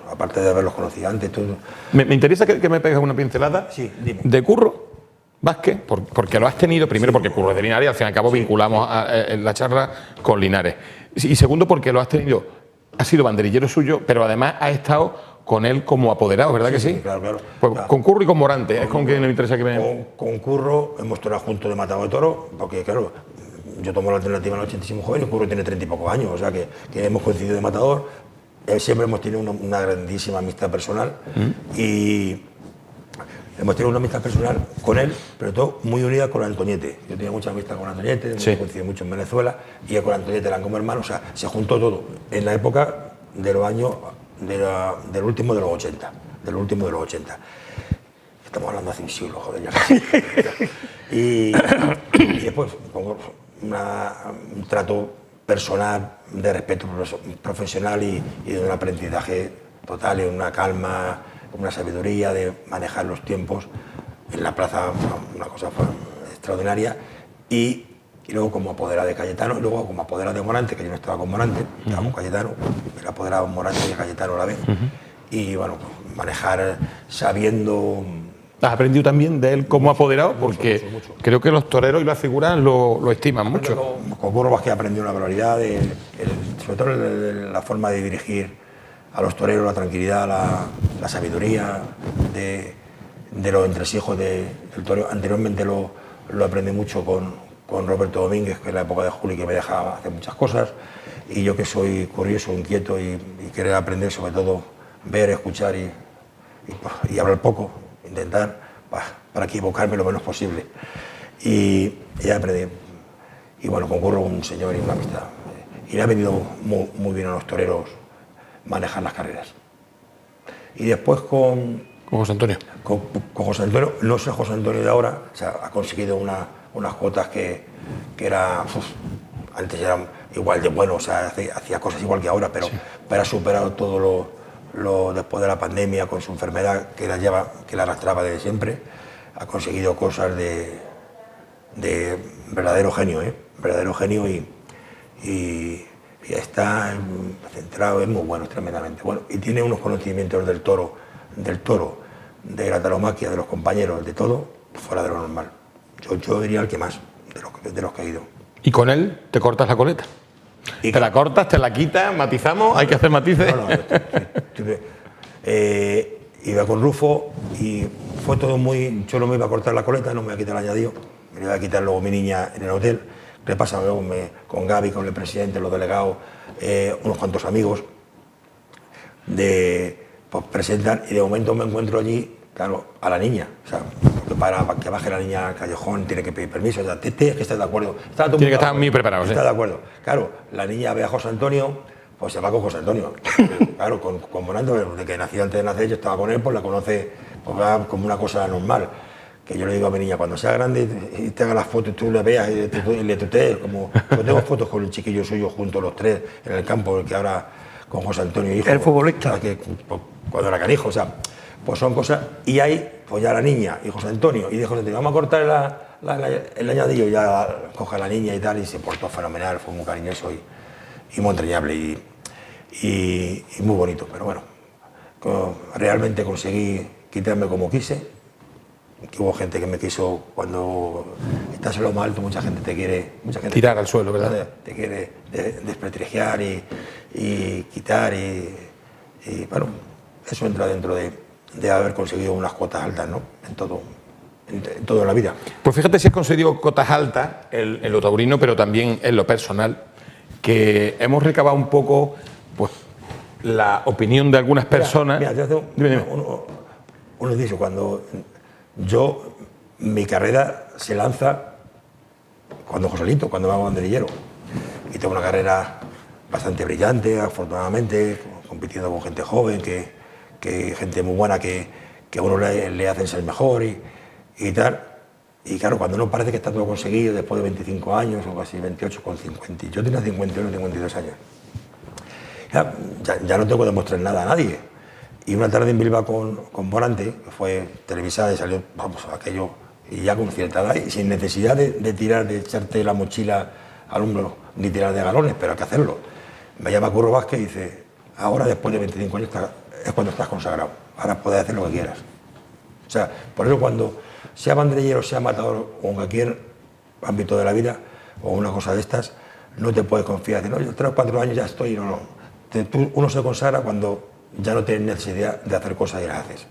aparte de haberlos conocido antes. Todo. Me interesa que me pegues una pincelada, sí, dime. De Curro Vázquez, porque lo has tenido, primero porque Curro es de Linares, al fin y al cabo vinculamos en la charla con Linares, y segundo porque lo has tenido, has sido banderillero suyo, pero además has estado con él como apoderado, ¿verdad que sí? Claro. Pues claro. Con Curro y con Morante, es con quien me interesa que me... Con Curro hemos torado juntos de matado de toro, porque claro, yo tomo la alternativa en el 85 joven y Curro tiene 30 y pocos años, o sea que hemos coincidido de matador, siempre hemos tenido una grandísima amistad personal y hemos tenido una amistad personal con él, pero todo muy unida con Antoñete. Yo tenía mucha amistad con Antoñete, hemos coincidido mucho en Venezuela y con Antoñete eran como hermanos, o sea, se juntó todo en la época de los años del último de los 80, Estamos hablando hace un siglo, joder, ya casi. y después pongo un trato personal, de respeto profesional y de un aprendizaje total, y una calma, una sabiduría de manejar los tiempos en la plaza, una cosa extraordinaria. Y luego como apoderado de Cayetano, y luego como apoderado de Morante, que yo no estaba con Morante, estaba con Cayetano, era apoderado de Morante y Cayetano a la vez. Y bueno, manejar sabiendo... ¿Has aprendido también de él como apoderado? Porque mucho. Creo que los toreros y las figuras lo estiman mucho. Con Curro Vázquez aprendió una barbaridad, sobre todo la forma de dirigir a los toreros, la tranquilidad, la sabiduría de los entresijos del toreo. Anteriormente lo aprendí mucho con Roberto Domínguez, que en la época de Juli, que me dejaba hacer muchas cosas, y yo que soy curioso, inquieto y querer aprender, sobre todo ver, escuchar y hablar poco, intentar para equivocarme lo menos posible. Y ya aprendí. Y bueno, con Curro un señor y una amistad. Y le ha venido muy bien a los toreros manejar las carreras. Y después con José Antonio. Con José Antonio, no sé José Antonio de ahora, o sea, ha conseguido unas cuotas que era, antes era igual de bueno, o sea, hacía cosas igual que ahora, pero ha superado todo lo después de la pandemia con su enfermedad que la arrastraba desde siempre. Ha conseguido cosas de verdadero genio, verdadero genio y está centrado, es muy bueno, es tremendamente bueno, y tiene unos conocimientos del toro, de la tauromaquia, de los compañeros, de todo, fuera de lo normal. Yo diría el que más, de los que he ido. ¿Y con él te cortas la coleta? ¿Y te la cortas, te la quitas, matizamos? ¿Hay que hacer matices? No, iba con Rufo y fue todo muy... Yo no me iba a cortar la coleta, no me iba a quitar el añadido, me iba a quitar luego mi niña en el hotel. ¿qué pasa? Luego con Gaby, con el presidente, los delegados, unos cuantos amigos, pues presentan y de momento me encuentro allí, claro, a la niña. O sea, para que baje la niña al callejón tiene que pedir permiso. O sea, tienes que estar de acuerdo. Tiene que estar muy preparado. Está de acuerdo. Claro, la niña ve a José Antonio, pues se va con José Antonio. Claro, con Bonanto, desde que nació, antes de nacer, yo estaba con él, pues la conoce, pues va como una cosa normal. Que yo le digo a mi niña, cuando sea grande y te haga las fotos, tú le veas y le tutees, como yo tengo fotos con el chiquillo suyo juntos los tres en el campo, que ahora con José Antonio hijo. El futbolista. Que, pues, cuando era canijo, o sea, pues son cosas. Y ahí, pues ya la niña y José Antonio, y de José Antonio, vamos a cortar el añadillo, ya coge a la niña y tal, y se portó fenomenal, fue muy cariñoso y muy entrañable y muy bonito. Pero bueno, realmente conseguí quitarme como quise. Que hubo gente que me quiso, cuando estás en lo más alto, mucha gente te quiere... Tirar al suelo, ¿verdad? Te quiere desprestigiar y quitar y bueno, eso entra dentro de haber conseguido unas cuotas altas, ¿no? En todo en la vida. Pues fíjate si has conseguido cotas altas en lo taurino, pero también en lo personal, que hemos recabado un poco pues la opinión de algunas personas. Mira, te hace uno dice, cuando mi carrera se lanza cuando Joselito, cuando va a banderillero, y tengo una carrera bastante brillante, afortunadamente, compitiendo con gente joven, que gente muy buena, que a uno le hacen ser mejor y tal. Y claro, cuando no parece que está todo conseguido, después de 25 años o casi 28, con 50, yo tenía 51, 52 años, ya no tengo que demostrar nada a nadie. Y una tarde en Bilbao con Morante, que fue televisada y salió, vamos, aquello, y ya con cierta edad, y sin necesidad de tirar, de echarte la mochila al hombro, ni tirar de galones, pero hay que hacerlo. Me llama Curro Vázquez y dice, ahora después de 25 años es cuando estás consagrado, ahora puedes hacer lo que quieras. O sea, por eso cuando sea banderillero, sea matador o en cualquier ámbito de la vida, o una cosa de estas, no te puedes confiar, no, yo 3 o 4 años ya estoy, no. Uno se consagra cuando ya no tienes necesidad de hacer cosas y las haces.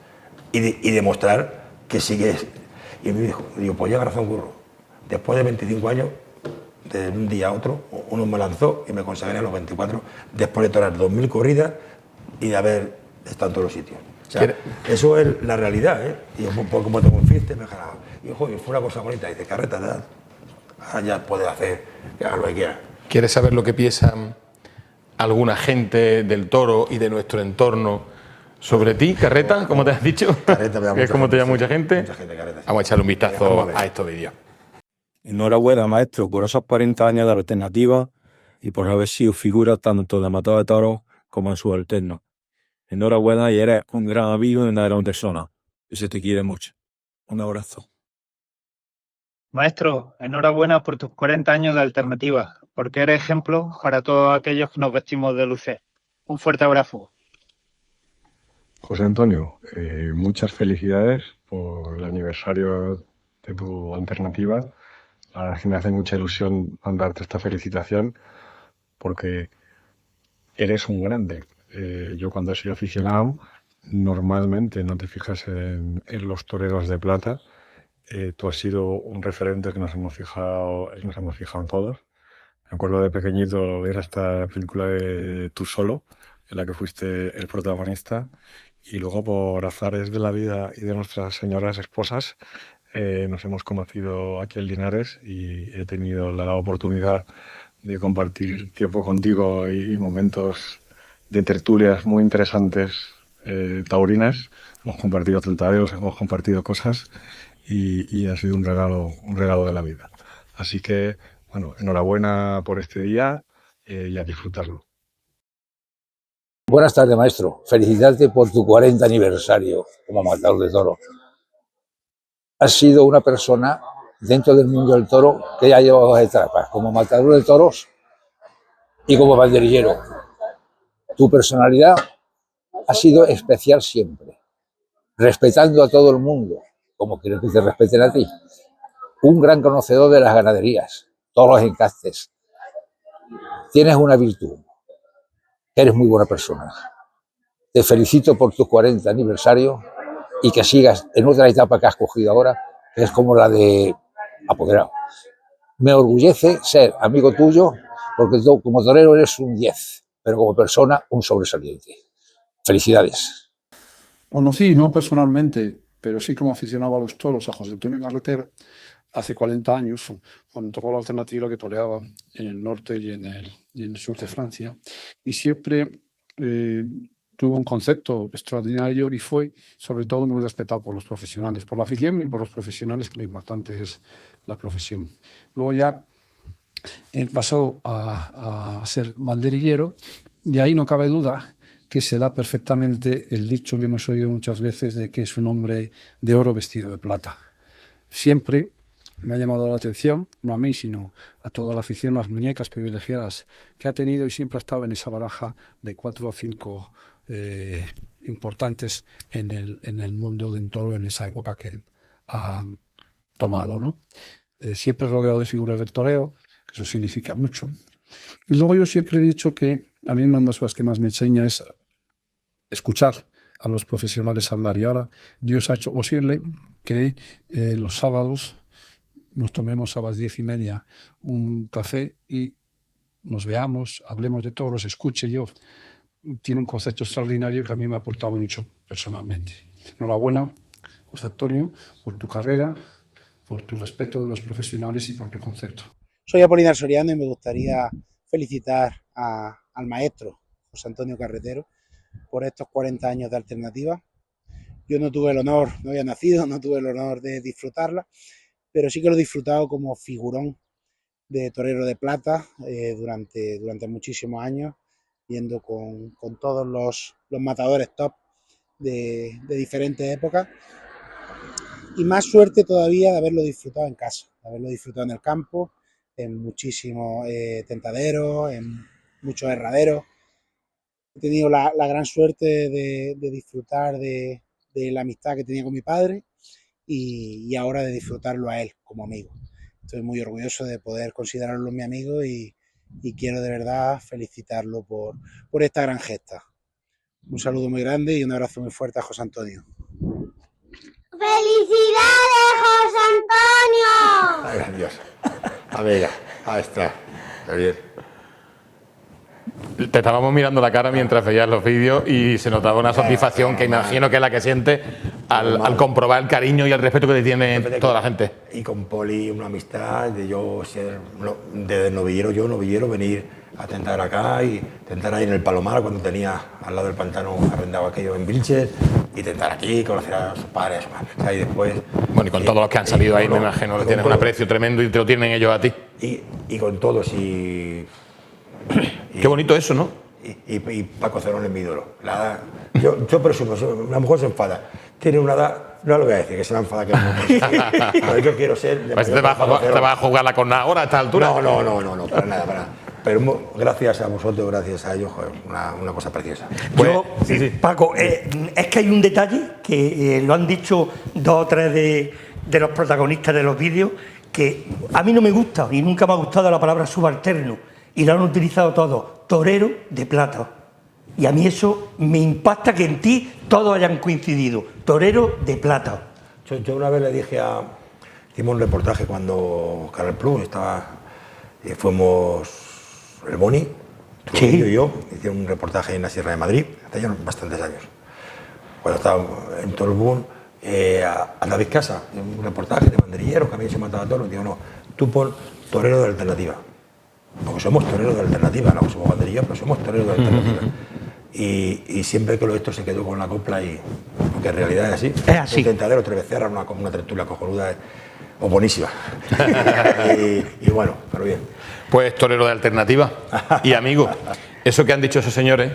Y demostrar que sigues. Y me dijo, pues lleva razón, Curro. Después de 25 años, de un día a otro, uno me lanzó y me consagré a los 24, después de torear 2000 corridas y de haber estado en todos los sitios. O sea, eso es la realidad, ¿eh? Y yo, por como te confieste, me jalaba. Y joder, fue una cosa bonita. Y dice, Carreta, ahora ya puedes hacer, que hagas lo que quieras. ¿Quieres saber lo que piensan alguna gente del toro y de nuestro entorno sobre ti, Carreta, como te has dicho? Carreta, que es como te llama mucha gente. Carreta, sí. Vamos a echarle un vistazo a estos vídeos. Enhorabuena, maestro, por esos 40 años de alternativa y por haber sido figura tanto de matador de toros como en su alterno. Enhorabuena y eres un gran amigo y una gran persona. Y se te quiere mucho. Un abrazo. Maestro, enhorabuena por tus 40 años de alternativa, porque eres ejemplo para todos aquellos que nos vestimos de luces. Un fuerte abrazo. José Antonio, muchas felicidades por el aniversario de tu alternativa. La verdad es que me hace mucha ilusión mandarte esta felicitación porque eres un grande. Yo cuando he sido aficionado, normalmente no te fijas en los toreros de plata. Tú has sido un referente que nos hemos fijado en todos. Me acuerdo de pequeñito ver esta película de Tú solo, en la que fuiste el protagonista, y luego por azares de la vida y de nuestras señoras esposas nos hemos conocido aquí en Linares y he tenido la oportunidad de compartir tiempo contigo y momentos de tertulias muy interesantes taurinas. Hemos compartido tentadeos, hemos compartido cosas y ha sido un regalo de la vida. Así que, bueno, enhorabuena por este día y a disfrutarlo. Buenas tardes, maestro. Felicitarte por tu 40 aniversario como matador de toro. Has sido una persona dentro del mundo del toro que ha llevado 2 etapas, como matador de toros y como banderillero. Tu personalidad ha sido especial siempre, respetando a todo el mundo, como quiero que te respeten a ti. Un gran conocedor de las ganaderías, todos los encastes. Tienes una virtud. Eres muy buena persona. Te felicito por tu 40 aniversario y que sigas en otra etapa que has cogido ahora, que es como la de apoderado. me orgullece ser amigo tuyo, porque tú como torero eres un 10, pero como persona un sobresaliente. Felicidades. Conocí, no personalmente, pero sí como aficionado a los toros, a José Antonio Carretero, hace 40 años, cuando tocó la alternativa que toreaba en el norte y en el sur de Francia. Y siempre tuvo un concepto extraordinario y fue, sobre todo, muy respetado por los profesionales, por la afición y por los profesionales, que lo importante es la profesión. Luego ya él pasó a ser banderillero y ahí no cabe duda que se da perfectamente el dicho que hemos oído muchas veces de que es un hombre de oro vestido de plata. Siempre me ha llamado la atención, no a mí, sino a toda la afición, las muñecas privilegiadas que ha tenido, y siempre ha estado en esa baraja de 4 o 5 importantes en el mundo del toro en esa época que ha tomado, ¿no? Siempre rodeado de figuras del toreo, que eso significa mucho. Y luego yo siempre he dicho que a mí una de las cosas que más me enseña es escuchar a los profesionales hablar, y ahora Dios ha hecho posible que los sábados nos tomemos a las 10:30 un café y nos veamos, hablemos de todo, los escuche yo. Tiene un concepto extraordinario que a mí me ha aportado mucho personalmente. Enhorabuena, José Antonio, por tu carrera, por tu respeto de los profesionales y por tu concepto. Soy Apolinar Soriano y me gustaría felicitar al maestro José Antonio Carretero por estos 40 años de alternativa. Yo no tuve el honor, no había nacido, no tuve el honor de disfrutarla, pero sí que lo he disfrutado como figurón de torero de plata durante muchísimos años, yendo con todos los matadores top de diferentes épocas, y más suerte todavía de haberlo disfrutado en casa, de haberlo disfrutado en el campo, en muchísimos tentaderos, en muchos herraderos. He tenido la gran suerte de disfrutar de la amistad que tenía con mi padre y ahora de disfrutarlo a él como amigo. Estoy muy orgulloso de poder considerarlo mi amigo y quiero de verdad felicitarlo por esta gran gesta. Un saludo muy grande y un abrazo muy fuerte a José Antonio. ¡Felicidades, José Antonio! Ay, Dios. Amiga, ahí está. Javier. Te estábamos mirando la cara mientras veías los vídeos y se notaba una satisfacción que imagino que es la que sientes al comprobar el cariño y el respeto que te tiene toda la gente. Y con Poli una amistad de yo ser desde novillero, venir a tentar acá y tentar ahí en el Palomar cuando tenía al lado del pantano arrendado aquello en Vilches, y tentar aquí, conocer a sus padres, a su madre. O sea, y después... Bueno, y con todos los que han salido ahí, me imagino que tienes un aprecio tremendo y te lo tienen ellos a ti. Y con todos, y qué bonito eso, ¿no? Y Paco Cerón es mi ídolo. Yo presumo, a lo mejor se enfada. Tiene una edad, no lo voy a decir, que se va a enfadar que no. Pero yo quiero ser... Pues ¿Te vas a jugar la cornada ahora a esta altura? No, para nada. Pero gracias a vosotros, gracias a ellos, joder, una cosa preciosa. Pues, sí. Paco, es que hay un detalle que lo han dicho 2 o 3 de los protagonistas de los vídeos, que a mí no me gusta y nunca me ha gustado la palabra subalterno, y lo han utilizado todos, torero de plata. Y a mí eso me impacta que en ti todos hayan coincidido, torero de plata. Yo una vez le dije hicimos un reportaje cuando Canal Plus fuimos el Boni, Trujillo y yo, hicimos un reportaje en la Sierra de Madrid, hace ya bastantes años. Cuando estaba en Torbún, a David Casa, un reportaje de banderilleros que habían hecho matar a toros, digo, no, tú pon torero de alternativa. Porque somos toreros de alternativa, no somos banderilleros, pero somos toreros de alternativa. Y siempre que lo he visto se quedó con la copla, porque en realidad es así. Es así. Un tentadero, 3 becerras, una tertulia cojonuda, o buenísima. y bueno, pero bien. Pues torero de alternativa y amigo. Eso que han dicho esos señores,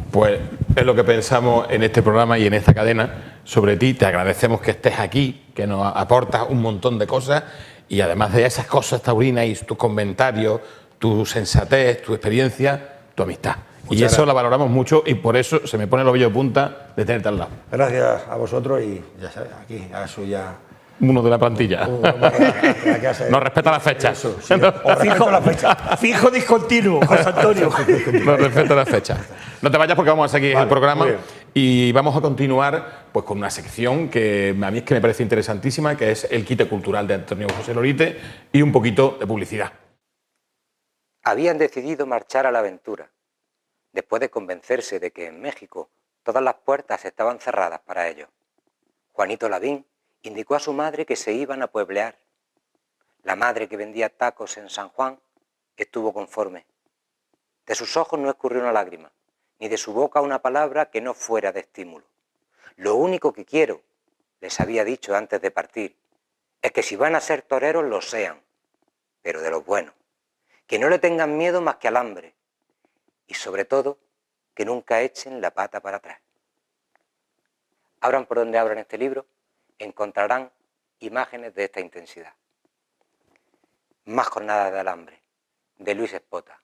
pues es lo que pensamos en este programa y en esta cadena sobre ti. Te agradecemos que estés aquí, que nos aportas un montón de cosas, y además de esas cosas taurinas y tus comentarios, tu sensatez, tu experiencia, tu amistad. Y eso la valoramos mucho, y por eso se me pone el ovillo de punta de tenerte al lado. Gracias a vosotros, y ya sabes, aquí a eso ya... Uno de la plantilla. No respeta la fecha. Sí. Fijo discontinuo, José Antonio. No respeta la fecha. No te vayas porque vamos a seguir el programa. Y vamos a continuar pues, con una sección que a mí es que me parece interesantísima, que es el quite cultural de Antonio José Lorite y un poquito de publicidad. Habían decidido marchar a la aventura, después de convencerse de que en México todas las puertas estaban cerradas para ellos. Juanito Lavín indicó a su madre que se iban a pueblear. La madre, que vendía tacos en San Juan, estuvo conforme. De sus ojos no escurrió una lágrima, ni de su boca una palabra que no fuera de estímulo. Lo único que quiero, les había dicho antes de partir, es que si van a ser toreros, lo sean, pero de los buenos. Que no le tengan miedo más que al hambre. Y sobre todo, que nunca echen la pata para atrás. Abran por donde abran este libro, encontrarán imágenes de esta intensidad. Más jornadas de alambre, de Luis Espota,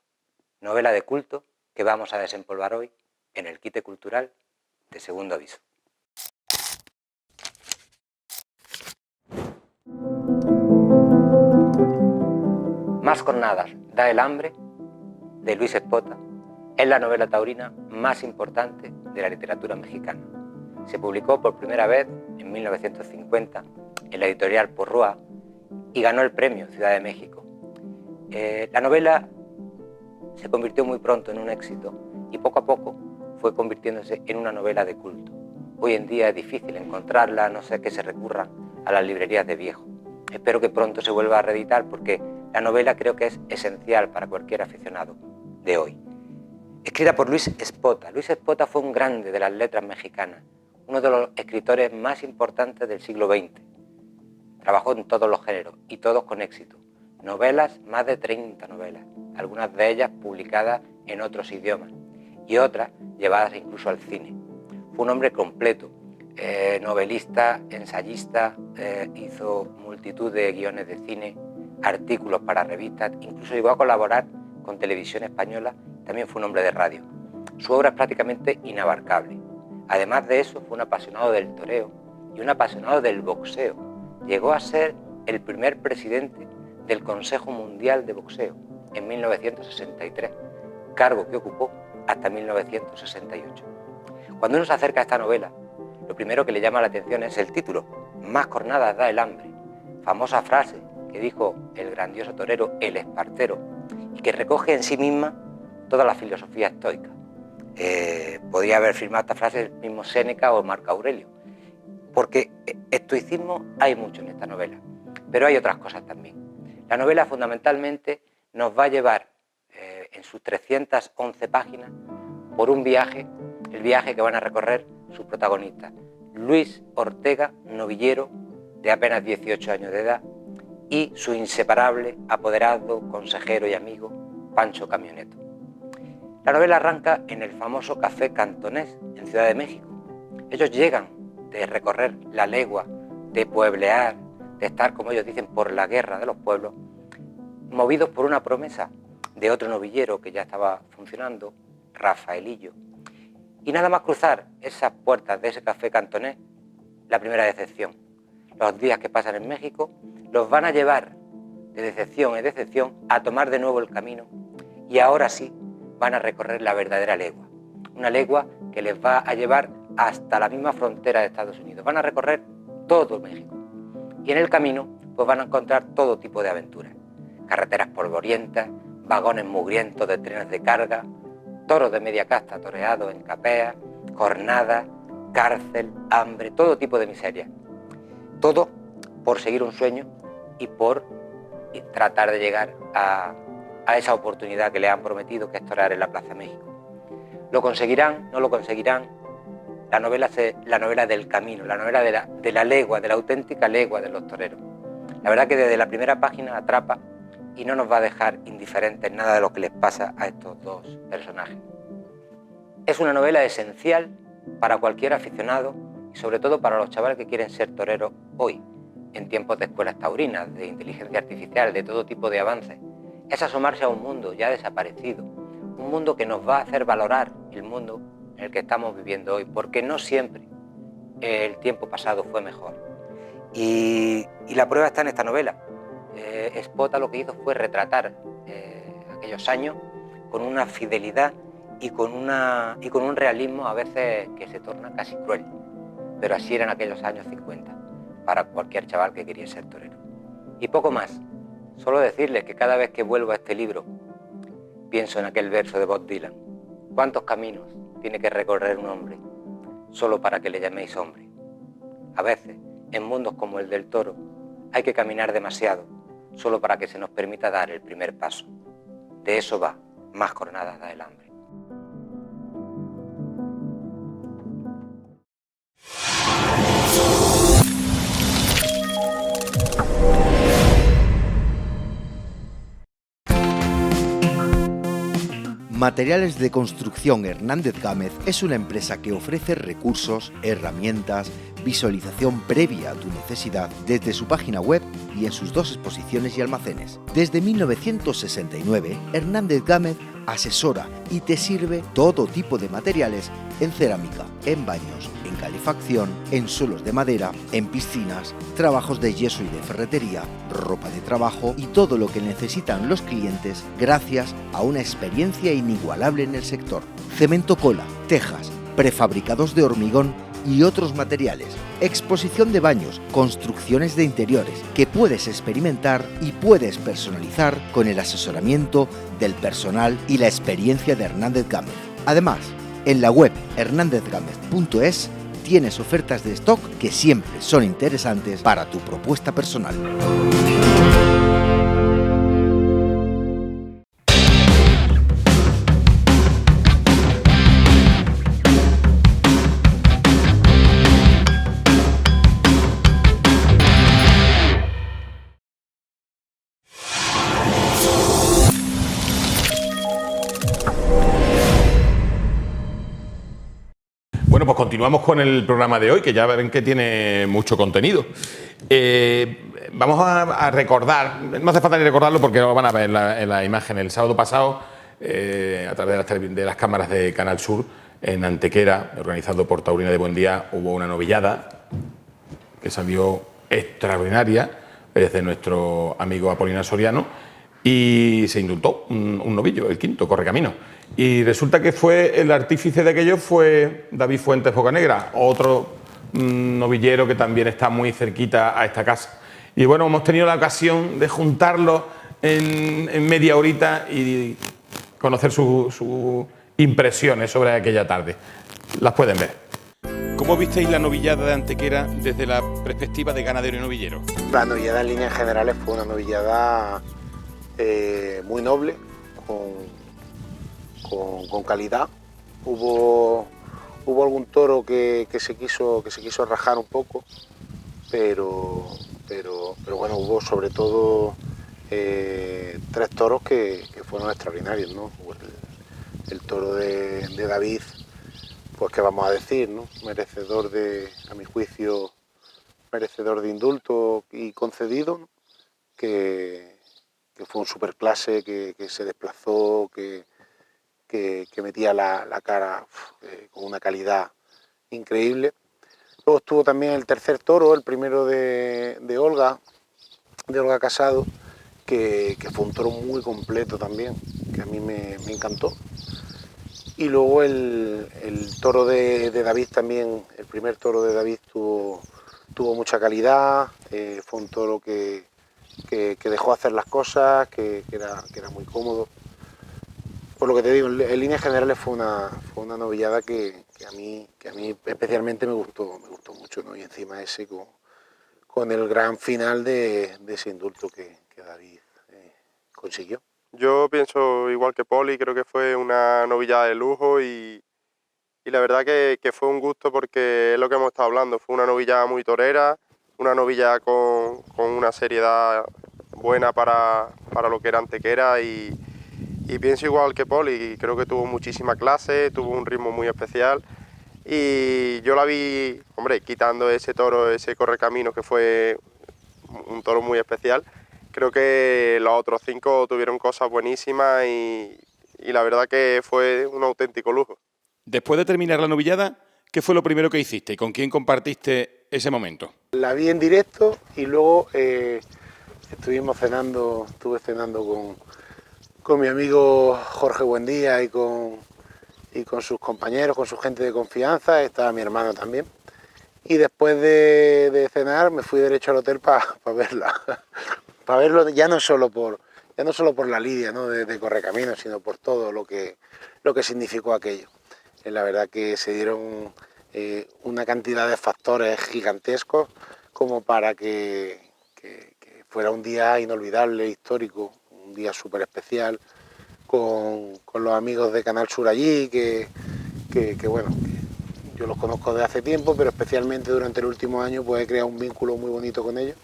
novela de culto que vamos a desempolvar hoy en el quite cultural de Segundo Aviso. Más jornadas da el hambre, de Luis Espota, es la novela taurina más importante de la literatura mexicana. Se publicó por primera vez en 1950 en la editorial Porrúa y ganó el premio Ciudad de México. La novela se convirtió muy pronto en un éxito y poco a poco fue convirtiéndose en una novela de culto. Hoy en día es difícil encontrarla, a no ser que se recurra a las librerías de viejo. Espero que pronto se vuelva a reeditar porque la novela creo que es esencial para cualquier aficionado de hoy. Escrita por Luis Espota. Luis Espota fue un grande de las letras mexicanas, uno de los escritores más importantes del siglo XX. Trabajó en todos los géneros y todos con éxito. Novelas, más de 30 novelas, algunas de ellas publicadas en otros idiomas y otras llevadas incluso al cine. Fue un hombre completo, novelista, ensayista, hizo multitud de guiones de cine, artículos para revistas, incluso llegó a colaborar con Televisión Española, también fue un hombre de radio. Su obra es prácticamente inabarcable. Además de eso, fue un apasionado del toreo y un apasionado del boxeo. Llegó a ser el primer presidente del Consejo Mundial de Boxeo en 1963, cargo que ocupó hasta 1968. Cuando uno se acerca a esta novela, lo primero que le llama la atención es el título, Más jornadas da el hambre, famosa frase que dijo el grandioso torero El Espartero y que recoge en sí misma toda la filosofía estoica. Podría haber firmado esta frase el mismo Séneca o Marco Aurelio, porque estoicismo hay mucho en esta novela, pero hay otras cosas también. La novela fundamentalmente nos va a llevar en sus 311 páginas por un viaje, el viaje que van a recorrer sus protagonistas. Luis Ortega, novillero de apenas 18 años de edad, y su inseparable apoderado, consejero y amigo, Pancho Camioneto. La novela arranca en el famoso Café Cantonés, en Ciudad de México. Ellos llegan de recorrer la legua, de pueblear, de estar, como ellos dicen, por la guerra de los pueblos, movidos por una promesa de otro novillero que ya estaba funcionando, Rafaelillo. Y nada más cruzar esas puertas de ese Café Cantonés, la primera decepción. Los días que pasan en México los van a llevar de decepción en decepción a tomar de nuevo el camino y ahora sí van a recorrer la verdadera legua. Una legua que les va a llevar hasta la misma frontera de Estados Unidos. Van a recorrer todo México y en el camino pues van a encontrar todo tipo de aventuras. Carreteras polvorientas, vagones mugrientos de trenes de carga, toros de media casta toreados en capea, jornadas, cárcel, hambre, todo tipo de miseria. Todo por seguir un sueño y por tratar de llegar a esa oportunidad que le han prometido, que es torear en la Plaza de México. ¿Lo conseguirán? ¿No lo conseguirán? La novela es la novela del camino, la novela de la legua, de la auténtica legua de los toreros. La verdad que desde la primera página atrapa y no nos va a dejar indiferentes nada de lo que les pasa a estos dos personajes. Es una novela esencial para cualquier aficionado y sobre todo para los chavales que quieren ser toreros hoy, en tiempos de escuelas taurinas, de inteligencia artificial, de todo tipo de avances. Es asomarse a un mundo ya desaparecido, un mundo que nos va a hacer valorar el mundo en el que estamos viviendo hoy, porque no siempre el tiempo pasado fue mejor. Y la prueba está en esta novela. Espota lo que hizo fue retratar aquellos años con una fidelidad y con un realismo a veces que se torna casi cruel. Pero así eran aquellos años 50, para cualquier chaval que quería ser torero. Y poco más, solo decirles que cada vez que vuelvo a este libro, pienso en aquel verso de Bob Dylan. ¿Cuántos caminos tiene que recorrer un hombre solo para que le llaméis hombre? A veces, en mundos como el del toro, hay que caminar demasiado solo para que se nos permita dar el primer paso. De eso va Más Cornadas da el Hambre. Materiales de Construcción Hernández Gámez es una empresa que ofrece recursos, herramientas, visualización previa a tu necesidad desde su página web y en sus 2 exposiciones y almacenes. Desde 1969, Hernández Gámez asesora y te sirve todo tipo de materiales en cerámica, en baños, en calefacción, en suelos de madera, en piscinas, trabajos de yeso y de ferretería, ropa de trabajo y todo lo que necesitan los clientes gracias a una experiencia inigualable en el sector. Cemento cola, tejas, prefabricados de hormigón y otros materiales, exposición de baños, construcciones de interiores que puedes experimentar y puedes personalizar con el asesoramiento del personal y la experiencia de Hernández Gámez. Además, en la web hernandezgamez.es tienes ofertas de stock que siempre son interesantes para tu propuesta personal. Bueno, pues continuamos con el programa de hoy, que ya ven que tiene mucho contenido. Vamos a recordar, no hace falta ni recordarlo porque lo van a ver en la imagen. El sábado pasado, a través de las cámaras de Canal Sur, en Antequera, organizado por Taurina de Buendía, hubo una novillada que salió extraordinaria desde nuestro amigo Apolinar Soriano y se indultó un novillo, el quinto, Correcamino. Y resulta que el artífice de aquello fue David Fuentes Bocanegra, otro novillero que también está muy cerquita a esta casa. Y bueno, hemos tenido la ocasión de juntarlos en media horita y conocer sus impresiones sobre aquella tarde. Las pueden ver. ¿Cómo visteis la novillada de Antequera desde la perspectiva de ganadero y novillero? La novillada en líneas generales fue una novillada muy noble, con calidad. Hubo algún toro que se quiso rajar un poco, pero bueno, hubo sobre todo 3 toros que fueron extraordinarios, ¿no? El toro de David, pues qué vamos a decir, ¿no? Merecedor a mi juicio, merecedor de indulto y concedido, ¿no? Que fue un superclase, que se desplazó, que metía la cara con una calidad increíble. Luego estuvo también el tercer toro, el primero de Olga Casado, que fue un toro muy completo también, que a mí me encantó. Y luego el toro de David también, el primer toro de David tuvo mucha calidad, fue un toro que dejó hacer las cosas, que era muy cómodo. Por lo que te digo, en líneas generales fue una novillada que a mí especialmente me gustó mucho, ¿no? Y encima ese con el gran final de ese indulto que David consiguió. Yo pienso igual que Poli, creo que fue una novillada de lujo y la verdad que fue un gusto porque es lo que hemos estado hablando, fue una novillada muy torera, una novillada con una seriedad buena para lo que era Antequera y pienso igual que Poli, creo que tuvo muchísima clase, tuvo un ritmo muy especial y yo la vi, hombre, quitando ese toro, ese Correcaminos que fue un toro muy especial, creo que los otros 5 tuvieron cosas buenísimas y la verdad que fue un auténtico lujo. Después de terminar la novillada, ¿qué fue lo primero que hiciste y con quién compartiste ese momento? La vi en directo y luego estuve cenando con mi amigo Jorge Buendía y con con sus compañeros, con su gente de confianza, estaba mi hermano también. Y después de cenar me fui derecho al hotel para verla, para verlo ya no solo por la lidia, ¿no? de Correcaminos, sino por todo lo que significó aquello. La verdad que se dieron una cantidad de factores gigantescos como para que fuera un día inolvidable, histórico, un día súper especial, con los amigos de Canal Sur allí, que bueno, que yo los conozco desde hace tiempo, pero especialmente durante el último año pues he creado un vínculo muy bonito con ellos.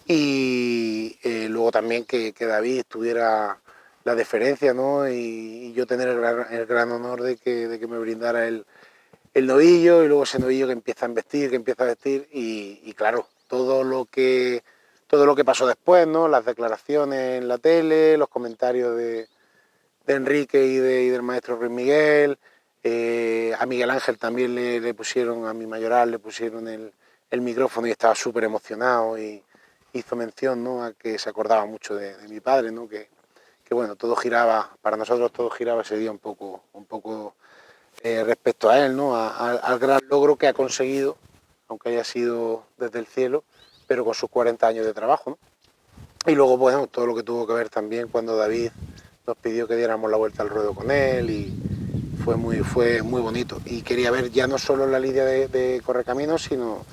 Y luego también que David tuviera la deferencia, ¿no? Y yo tener el gran honor de que me brindara el novillo, y luego ese novillo que empieza a vestir, y claro, todo lo que pasó después, ¿no? Las declaraciones en la tele, los comentarios de Enrique y del maestro Ruiz Miguel, a Miguel Ángel también le pusieron, a mi mayoral le pusieron el micrófono y estaba súper emocionado, y hizo mención, ¿no? A que se acordaba mucho de mi padre, ¿no? Que bueno, todo giraba, para nosotros todo giraba ese día un poco respecto a él, ¿no? Al gran logro que ha conseguido, aunque haya sido desde el cielo, pero con sus 40 años de trabajo, ¿no? Y luego, bueno, todo lo que tuvo que ver también cuando David nos pidió que diéramos la vuelta al ruedo con él, y fue muy bonito. Y quería ver ya no solo la lidia de Correcaminos, sino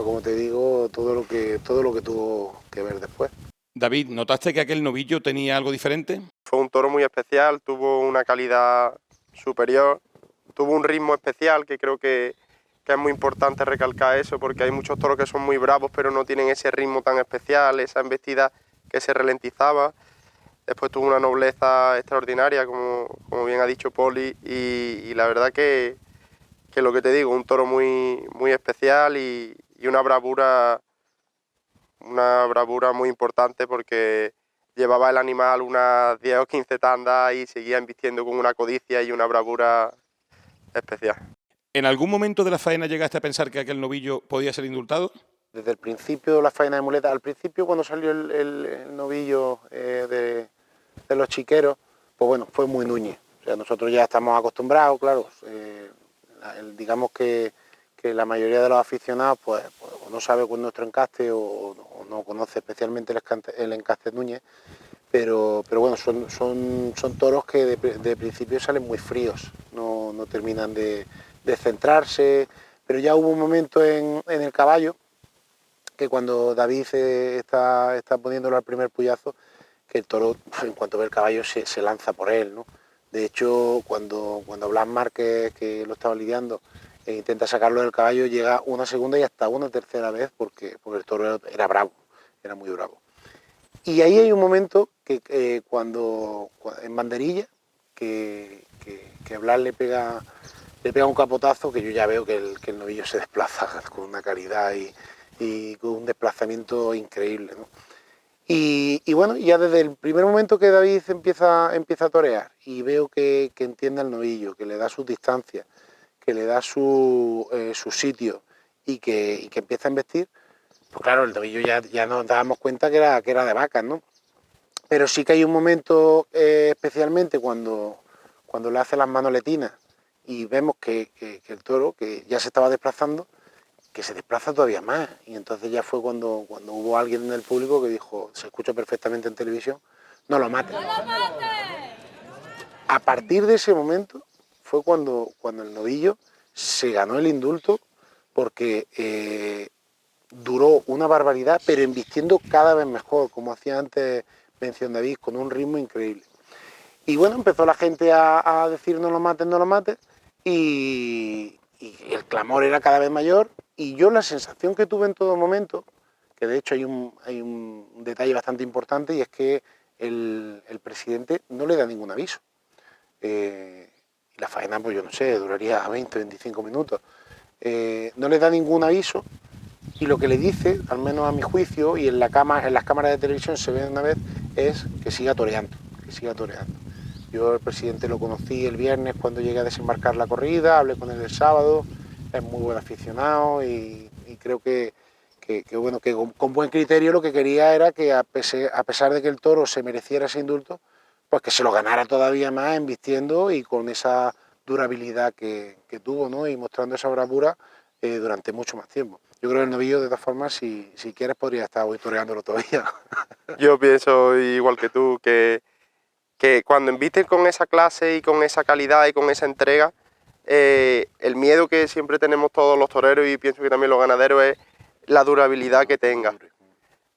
como te digo, todo lo que tuvo que ver después. David, ¿notaste que aquel novillo tenía algo diferente? Fue un toro muy especial, tuvo una calidad superior, tuvo un ritmo especial, que creo que es muy importante recalcar eso, porque hay muchos toros que son muy bravos pero no tienen ese ritmo tan especial, esa embestida que se ralentizaba. Después tuvo una nobleza extraordinaria, como bien ha dicho Poli, y la verdad que lo que te digo, un toro muy especial, y una bravura muy importante, porque llevaba el animal unas 10 o 15 tandas y seguía embistiendo con una codicia y una bravura especial. ¿En algún momento de la faena llegaste a pensar que aquel novillo podía ser indultado? Desde el principio, la faena de muleta, al principio cuando salió el novillo de los chiqueros, pues bueno, fue muy Núñez. O sea, nosotros ya estamos acostumbrados, claro, digamos que la mayoría de los aficionados pues no sabe con nuestro encaste o no conoce especialmente el encaste Núñez, pero bueno, son toros que de principio salen muy fríos, no terminan de centrarse, pero ya hubo un momento en el caballo que cuando David está poniéndolo al primer puyazo, que el toro, en cuanto ve el caballo, se lanza por él, ¿no? De hecho, cuando Blas Márquez, que lo estaba lidiando, intenta sacarlo del caballo, llega una segunda y hasta una tercera vez, porque el toro era bravo, era muy bravo. Y ahí hay un momento que cuando en banderilla, que Blas le pega un capotazo, que yo ya veo que el novillo se desplaza con una calidad y con un desplazamiento increíble, ¿no? Y bueno, ya desde el primer momento que David empieza a torear, y veo que entiende al novillo, que le da sus distancias, que le da su sitio, y que empieza a embestir, pues claro, el novillo ya nos dábamos cuenta que era de vacas, ¿no? Pero sí que hay un momento, especialmente cuando le hace las manoletinas y vemos que el toro, que ya se estaba desplazando, que se desplaza todavía más, y entonces ya fue cuando hubo alguien en el público que dijo, se escucha perfectamente en televisión, no lo mates. A partir de ese momento fue cuando el novillo se ganó el indulto, porque duró una barbaridad, pero embistiendo cada vez mejor, como hacía antes mención David, con un ritmo increíble. Y bueno, empezó la gente a decir no lo mates, y el clamor era cada vez mayor, y yo la sensación que tuve en todo momento, que de hecho hay un detalle bastante importante, y es que el presidente no le da ningún aviso. Y la faena, pues yo no sé, duraría 20, 25 minutos. No le da ningún aviso, y lo que le dice, al menos a mi juicio, y en las cámaras de televisión se ve una vez, es que siga toreando, Yo el presidente lo conocí el viernes cuando llegué a desembarcar la corrida, hablé con él el sábado, es muy buen aficionado, y creo que bueno, que con buen criterio lo que quería era que a pesar de que el toro se mereciera ese indulto, pues que se lo ganara todavía más embistiendo y con esa durabilidad que tuvo, ¿no? Y mostrando esa bravura durante mucho más tiempo. Yo creo que el novillo, de todas formas, si quieres, podría estar hoy toreándolo todavía. Yo pienso igual que tú, que cuando invites con esa clase y con esa calidad y con esa entrega, el miedo que siempre tenemos todos los toreros y pienso que también los ganaderos es la durabilidad que tenga.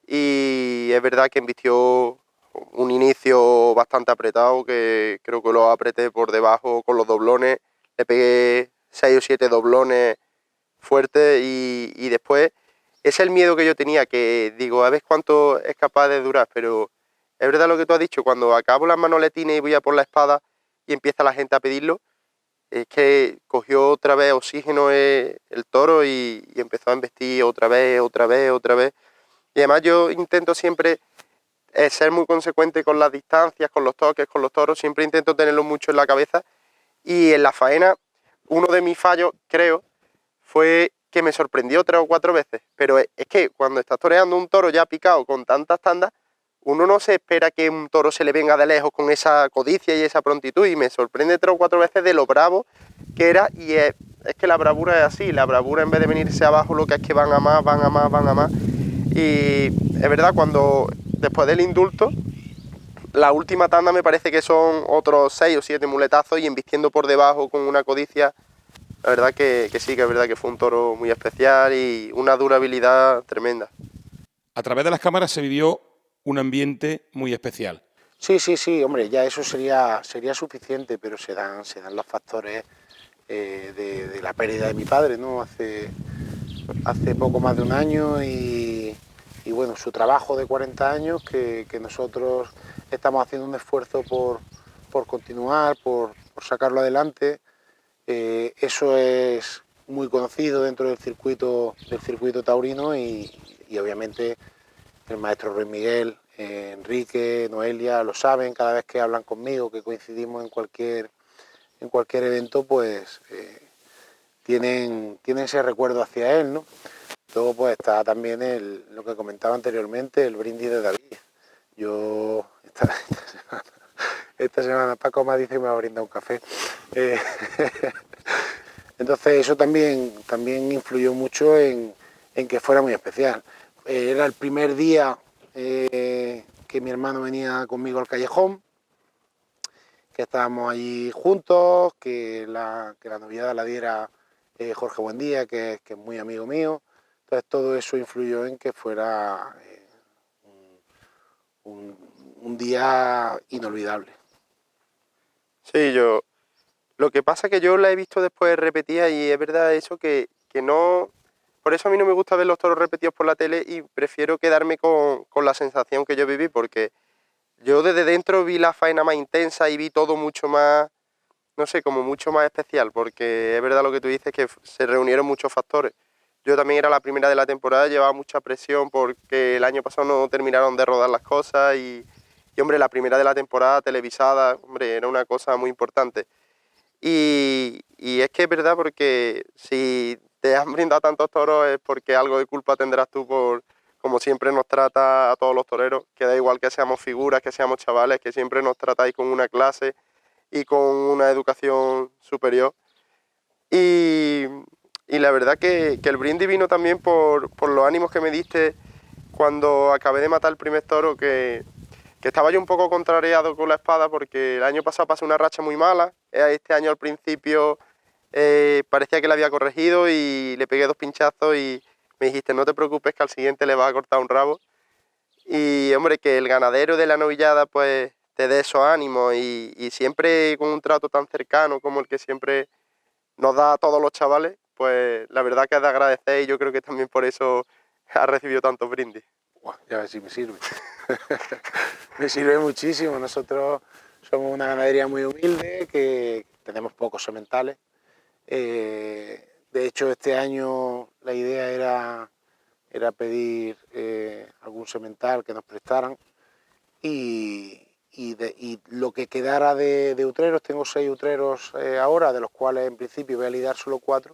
Y es verdad que embistió un inicio bastante apretado, que creo que lo apreté por debajo con los doblones, le pegué 6 o 7 doblones fuertes y después es el miedo que yo tenía, que digo, a ver cuánto es capaz de durar, pero es verdad lo que tú has dicho, cuando acabo las manoletines y voy a por la espada y empieza la gente a pedirlo, es que cogió otra vez oxígeno el toro y empezó a embestir otra vez. Y además yo intento siempre ser muy consecuente con las distancias, con los toques, con los toros, siempre intento tenerlo mucho en la cabeza. Y en la faena, uno de mis fallos, creo, fue que me sorprendió 3 o 4 veces. Pero es que cuando estás toreando un toro ya picado con tantas tandas, uno no se espera que un toro se le venga de lejos con esa codicia y esa prontitud, y me sorprende 3 o 4 veces de lo bravo que era, y es que la bravura es así, la bravura en vez de venirse abajo lo que es que van a más, y es verdad, cuando después del indulto, la última tanda me parece que son otros 6 o 7 muletazos y embistiendo por debajo con una codicia, la verdad que sí, que es verdad que fue un toro muy especial y una durabilidad tremenda. A través de las cámaras se vivió un ambiente muy especial. Sí, hombre, ya eso sería suficiente, pero se dan los factores de la pérdida de mi padre, ¿no? Hace poco más de un año y bueno, su trabajo de 40 años que nosotros estamos haciendo un esfuerzo por continuar, por sacarlo adelante. Eso es muy conocido dentro del circuito taurino y obviamente el maestro Ruiz Miguel, Enrique, Noelia lo saben, cada vez que hablan conmigo, que coincidimos en cualquier evento, pues tienen ese recuerdo hacia él, ¿no? Luego pues está también lo que comentaba anteriormente, el brindis de David. Yo esta semana Paco me dice que me va a brindar un café. Entonces eso también influyó mucho en que fuera muy especial. Era el primer día que mi hermano venía conmigo al callejón, que estábamos allí juntos, que la noviada la diera Jorge Buendía, que es muy amigo mío. Entonces todo eso influyó en que fuera un día inolvidable. Sí, lo que pasa es que yo la he visto después repetida y es verdad eso que no... Por eso a mí no me gusta ver los toros repetidos por la tele y prefiero quedarme con la sensación que yo viví, porque yo desde dentro vi la faena más intensa y vi todo mucho más, no sé, como mucho más especial, porque es verdad lo que tú dices, que se reunieron muchos factores. Yo también era la primera de la temporada, llevaba mucha presión porque el año pasado no terminaron de rodar las cosas y hombre, la primera de la temporada televisada, hombre, era una cosa muy importante. Y es que es verdad, porque si te han brindado tantos toros es porque algo de culpa tendrás tú por, como siempre nos trata a todos los toreros, que da igual que seamos figuras, que seamos chavales, que siempre nos tratáis con una clase y con una educación superior. Y la verdad que el brindis vino también por los ánimos que me diste cuando acabé de matar el primer toro, que estaba yo un poco contrariado con la espada porque el año pasado pasé una racha muy mala. Este año al principio parecía que la había corregido y le pegué 2 pinchazos y me dijiste, no te preocupes que al siguiente le vas a cortar un rabo. Y hombre, que el ganadero de la novillada pues te dé esos ánimos y siempre con un trato tan cercano como el que siempre nos da a todos los chavales, pues la verdad que es de agradecer y yo creo que también por eso ha recibido tantos brindis. Ya ves si me sirve. Me sirve muchísimo. Nosotros somos una ganadería muy humilde, que tenemos pocos sementales. De hecho, este año la idea era pedir algún semental que nos prestaran y lo que quedara de utreros, tengo 6 utreros ahora, de los cuales en principio voy a lidiar solo 4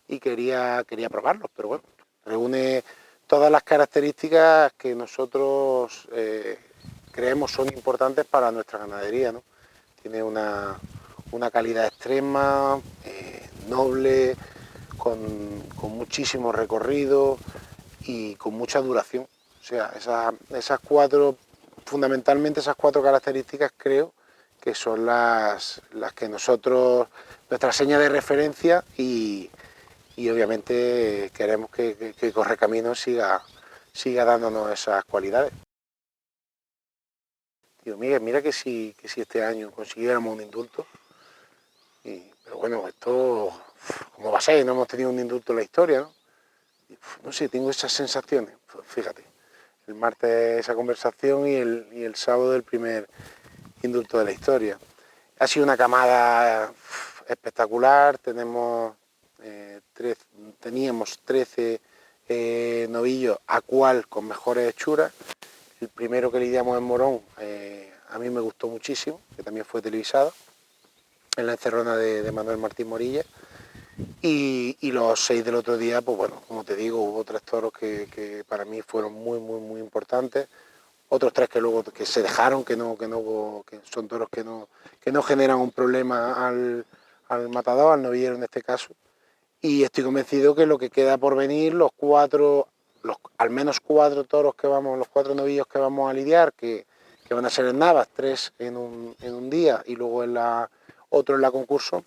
y quería probarlos, pero bueno, reúne todas las características que nosotros creemos son importantes para nuestra ganadería, ¿no? Tiene una una calidad extrema, noble, con muchísimo recorrido y con mucha duración. O sea, fundamentalmente esas cuatro características creo que son las que nosotros, nuestra seña de referencia y obviamente queremos que Correcaminos siga dándonos esas cualidades. Tío Miguel, mira que si este año consiguiéramos un indulto, pero bueno, esto, como va a ser, no hemos tenido un indulto en la historia, ¿no? No sé, tengo esas sensaciones, fíjate, el martes esa conversación y el sábado el primer indulto de la historia. Ha sido una camada espectacular, teníamos 13 novillos a cual con mejores hechuras. El primero que lidiamos en Morón a mí me gustó muchísimo, que también fue televisado, en la encerrona de Manuel Martín Morilla. Y los 6 del otro día, pues bueno, como te digo, hubo 3 toros que para mí fueron muy importantes. Otros 3 que luego que se dejaron, que son toros que no generan un problema al matador, al novillero en este caso. Y estoy convencido que lo que queda por venir, al menos 4 toros los 4 novillos que vamos a lidiar, que van a ser en Navas, 3 en un día y luego otro en la concurso,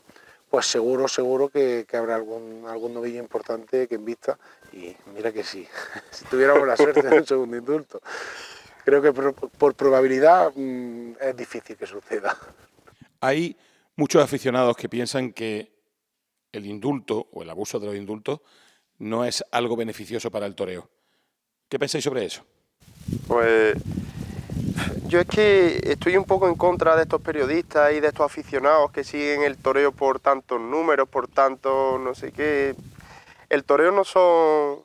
pues seguro que habrá algún novillo importante que invista. Y mira que sí, si tuviéramos la suerte de un segundo indulto. Creo que por probabilidad es difícil que suceda. Hay muchos aficionados que piensan que el indulto o el abuso de los indultos no es algo beneficioso para el toreo. ¿Qué pensáis sobre eso? Pues yo es que estoy un poco en contra de estos periodistas y de estos aficionados que siguen el toreo por tantos números, por tanto no sé qué. El toreo no son...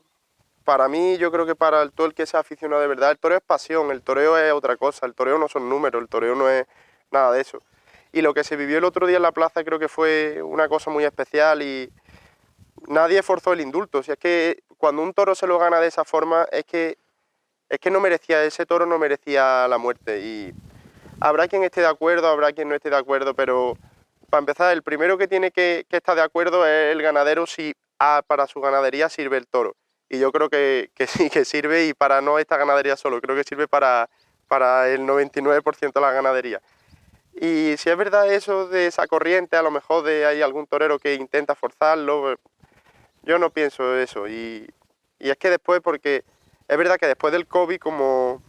Para mí, yo creo que para todo el que sea aficionado de verdad, el toreo es pasión, el toreo es otra cosa, el toreo no son números, el toreo no es nada de eso. Y lo que se vivió el otro día en la plaza creo que fue una cosa muy especial y nadie forzó el indulto. O sea, es que cuando un toro se lo gana de esa forma es que no merecía, ese toro no merecía la muerte. Y habrá quien esté de acuerdo, habrá quien no esté de acuerdo, pero para empezar, el primero que tiene que estar de acuerdo es el ganadero si para su ganadería sirve el toro. Y yo creo que sí, que sirve, y para no esta ganadería solo, creo que sirve para el 99% de la ganadería. Y si es verdad eso de esa corriente, a lo mejor hay algún torero que intenta forzarlo, yo no pienso eso. Y es que después, porque es verdad que después del COVID, como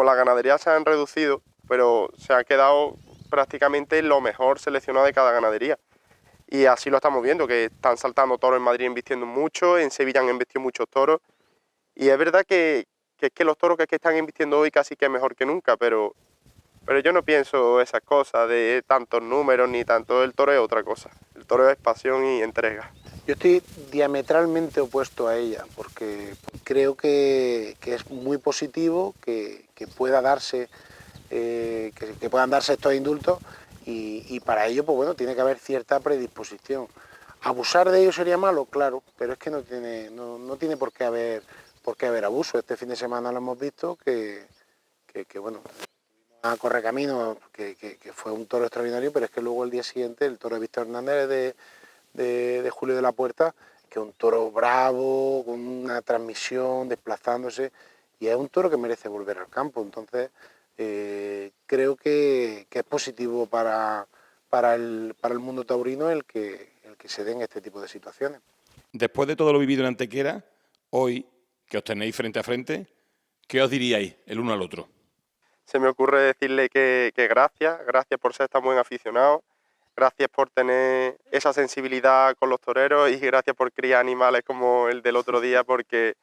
las ganaderías se han reducido, pero se ha quedado prácticamente lo mejor seleccionado de cada ganadería. Y así lo estamos viendo, que están saltando toros en Madrid embistiendo mucho, en Sevilla han embestido muchos toros. Y es verdad que es que los toros que están embistiendo hoy casi que es mejor que nunca, pero yo no pienso esas cosas de tantos números ni tanto. El toro es otra cosa. El toro es pasión y entrega. Yo estoy diametralmente opuesto a ella, porque creo que es muy positivo que puedan darse estos indultos. Y para ello, pues bueno, tiene que haber cierta predisposición. Abusar de ello sería malo, claro, pero es que no tiene por qué haber abuso. Este fin de semana lo hemos visto que bueno, a Correcaminos, que fue un toro extraordinario, pero es que luego el día siguiente el toro de Víctor Hernández de Julio de la Puerta, que es un toro bravo, con una transmisión, desplazándose, y es un toro que merece volver al campo. Entonces, creo que es positivo para el mundo taurino el que se den este tipo de situaciones. Después de todo lo vivido en Antequera, hoy que os tenéis frente a frente, ¿qué os diríais el uno al otro? Se me ocurre decirle que gracias por ser tan buen aficionado, gracias por tener esa sensibilidad con los toreros y gracias por criar animales como el del otro día, porque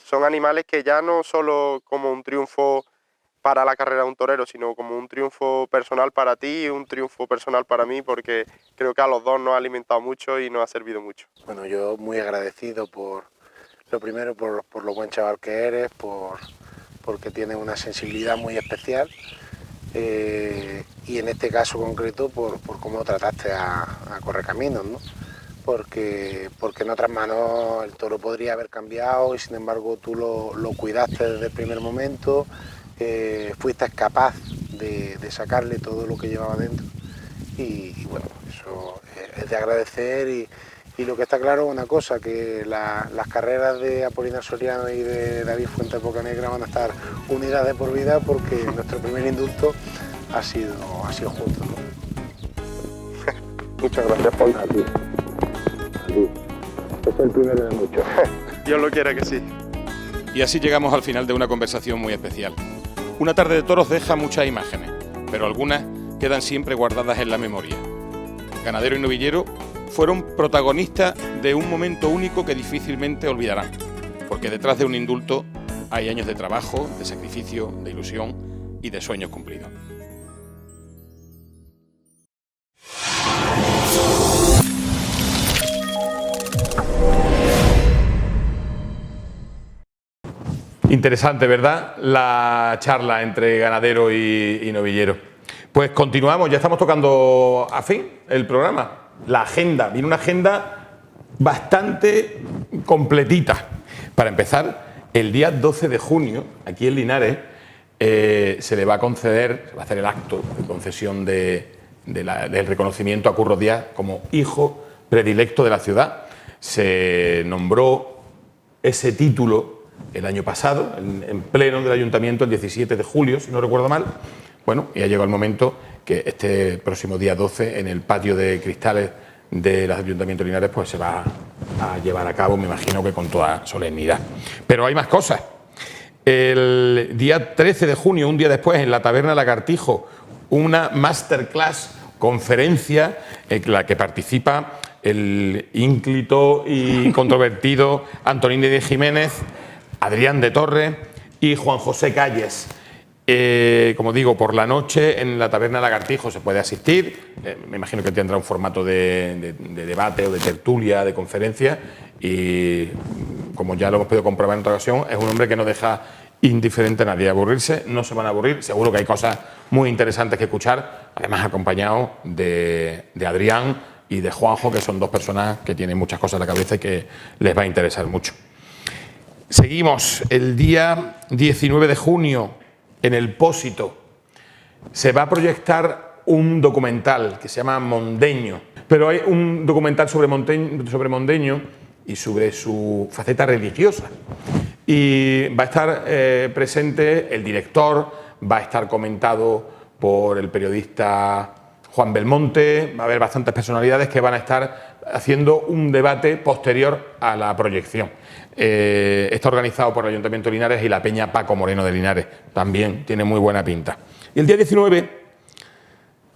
son animales que ya no solo como un triunfo para la carrera de un torero, sino como un triunfo personal para ti y un triunfo personal para mí, porque creo que a los dos nos ha alimentado mucho y nos ha servido mucho. Bueno, yo muy agradecido lo primero por lo buen chaval que eres, porque tienes una sensibilidad muy especial y en este caso concreto por cómo trataste a Correcaminos, ¿no? Porque en otras manos el toro podría haber cambiado y sin embargo tú lo cuidaste desde el primer momento. Fuiste capaz de sacarle todo lo que llevaba dentro y bueno, eso es de agradecer y lo que está claro es una cosa, que las carreras de Apolinar Soriano y de David Fuentes Bocanegra van a estar unidas de por vida porque nuestro primer indulto ha sido justo, ¿no? Muchas gracias, Paul. A ti. Es el primero de muchos. Dios lo quiera que sí. Y así llegamos al final de una conversación muy especial. Una tarde de toros deja muchas imágenes, pero algunas quedan siempre guardadas en la memoria. Ganadero y novillero fueron protagonistas de un momento único que difícilmente olvidarán, porque detrás de un indulto hay años de trabajo, de sacrificio, de ilusión y de sueños cumplidos. Interesante, ¿verdad? La charla entre ganadero y novillero. Pues continuamos, ya estamos tocando a fin el programa. La agenda, viene una agenda bastante completita. Para empezar, el día 12 de junio, aquí en Linares, se le va a conceder, se va a hacer el acto de concesión del reconocimiento a Curro Díaz como hijo predilecto de la ciudad. Se nombró ese título el año pasado, en pleno del ayuntamiento, el 17 de julio, si no recuerdo mal. Bueno, y ha llegado el momento que este próximo día 12, en el patio de cristales del Ayuntamiento de Linares, pues se va a llevar a cabo, me imagino que con toda solemnidad. Pero hay más cosas. El día 13 de junio, un día después, en la Taberna Lagartijo, una masterclass, conferencia, en la que participa el ínclito y controvertido Antonín de Jiménez, Adrián de Torres y Juan José Calles. Como digo, por la noche en la Taberna Lagartijo se puede asistir. Me imagino que tendrá un formato de debate o de tertulia, de conferencia. Y como ya lo hemos podido comprobar en otra ocasión, es un hombre que no deja indiferente a nadie. Aburrirse, no se van a aburrir. Seguro que hay cosas muy interesantes que escuchar. Además, acompañado de Adrián y de Juanjo, que son dos personas que tienen muchas cosas en la cabeza y que les va a interesar mucho. Seguimos. El día 19 de junio, en el Pósito, se va a proyectar un documental que se llama Mondeño. Pero hay un documental sobre Mondeño y sobre su faceta religiosa. Y va a estar presente el director, va a estar comentado por el periodista Juan Belmonte, va a haber bastantes personalidades que van a estar haciendo un debate posterior a la proyección. Está organizado por el Ayuntamiento de Linares y la Peña Paco Moreno de Linares. También tiene muy buena pinta. Y el día 19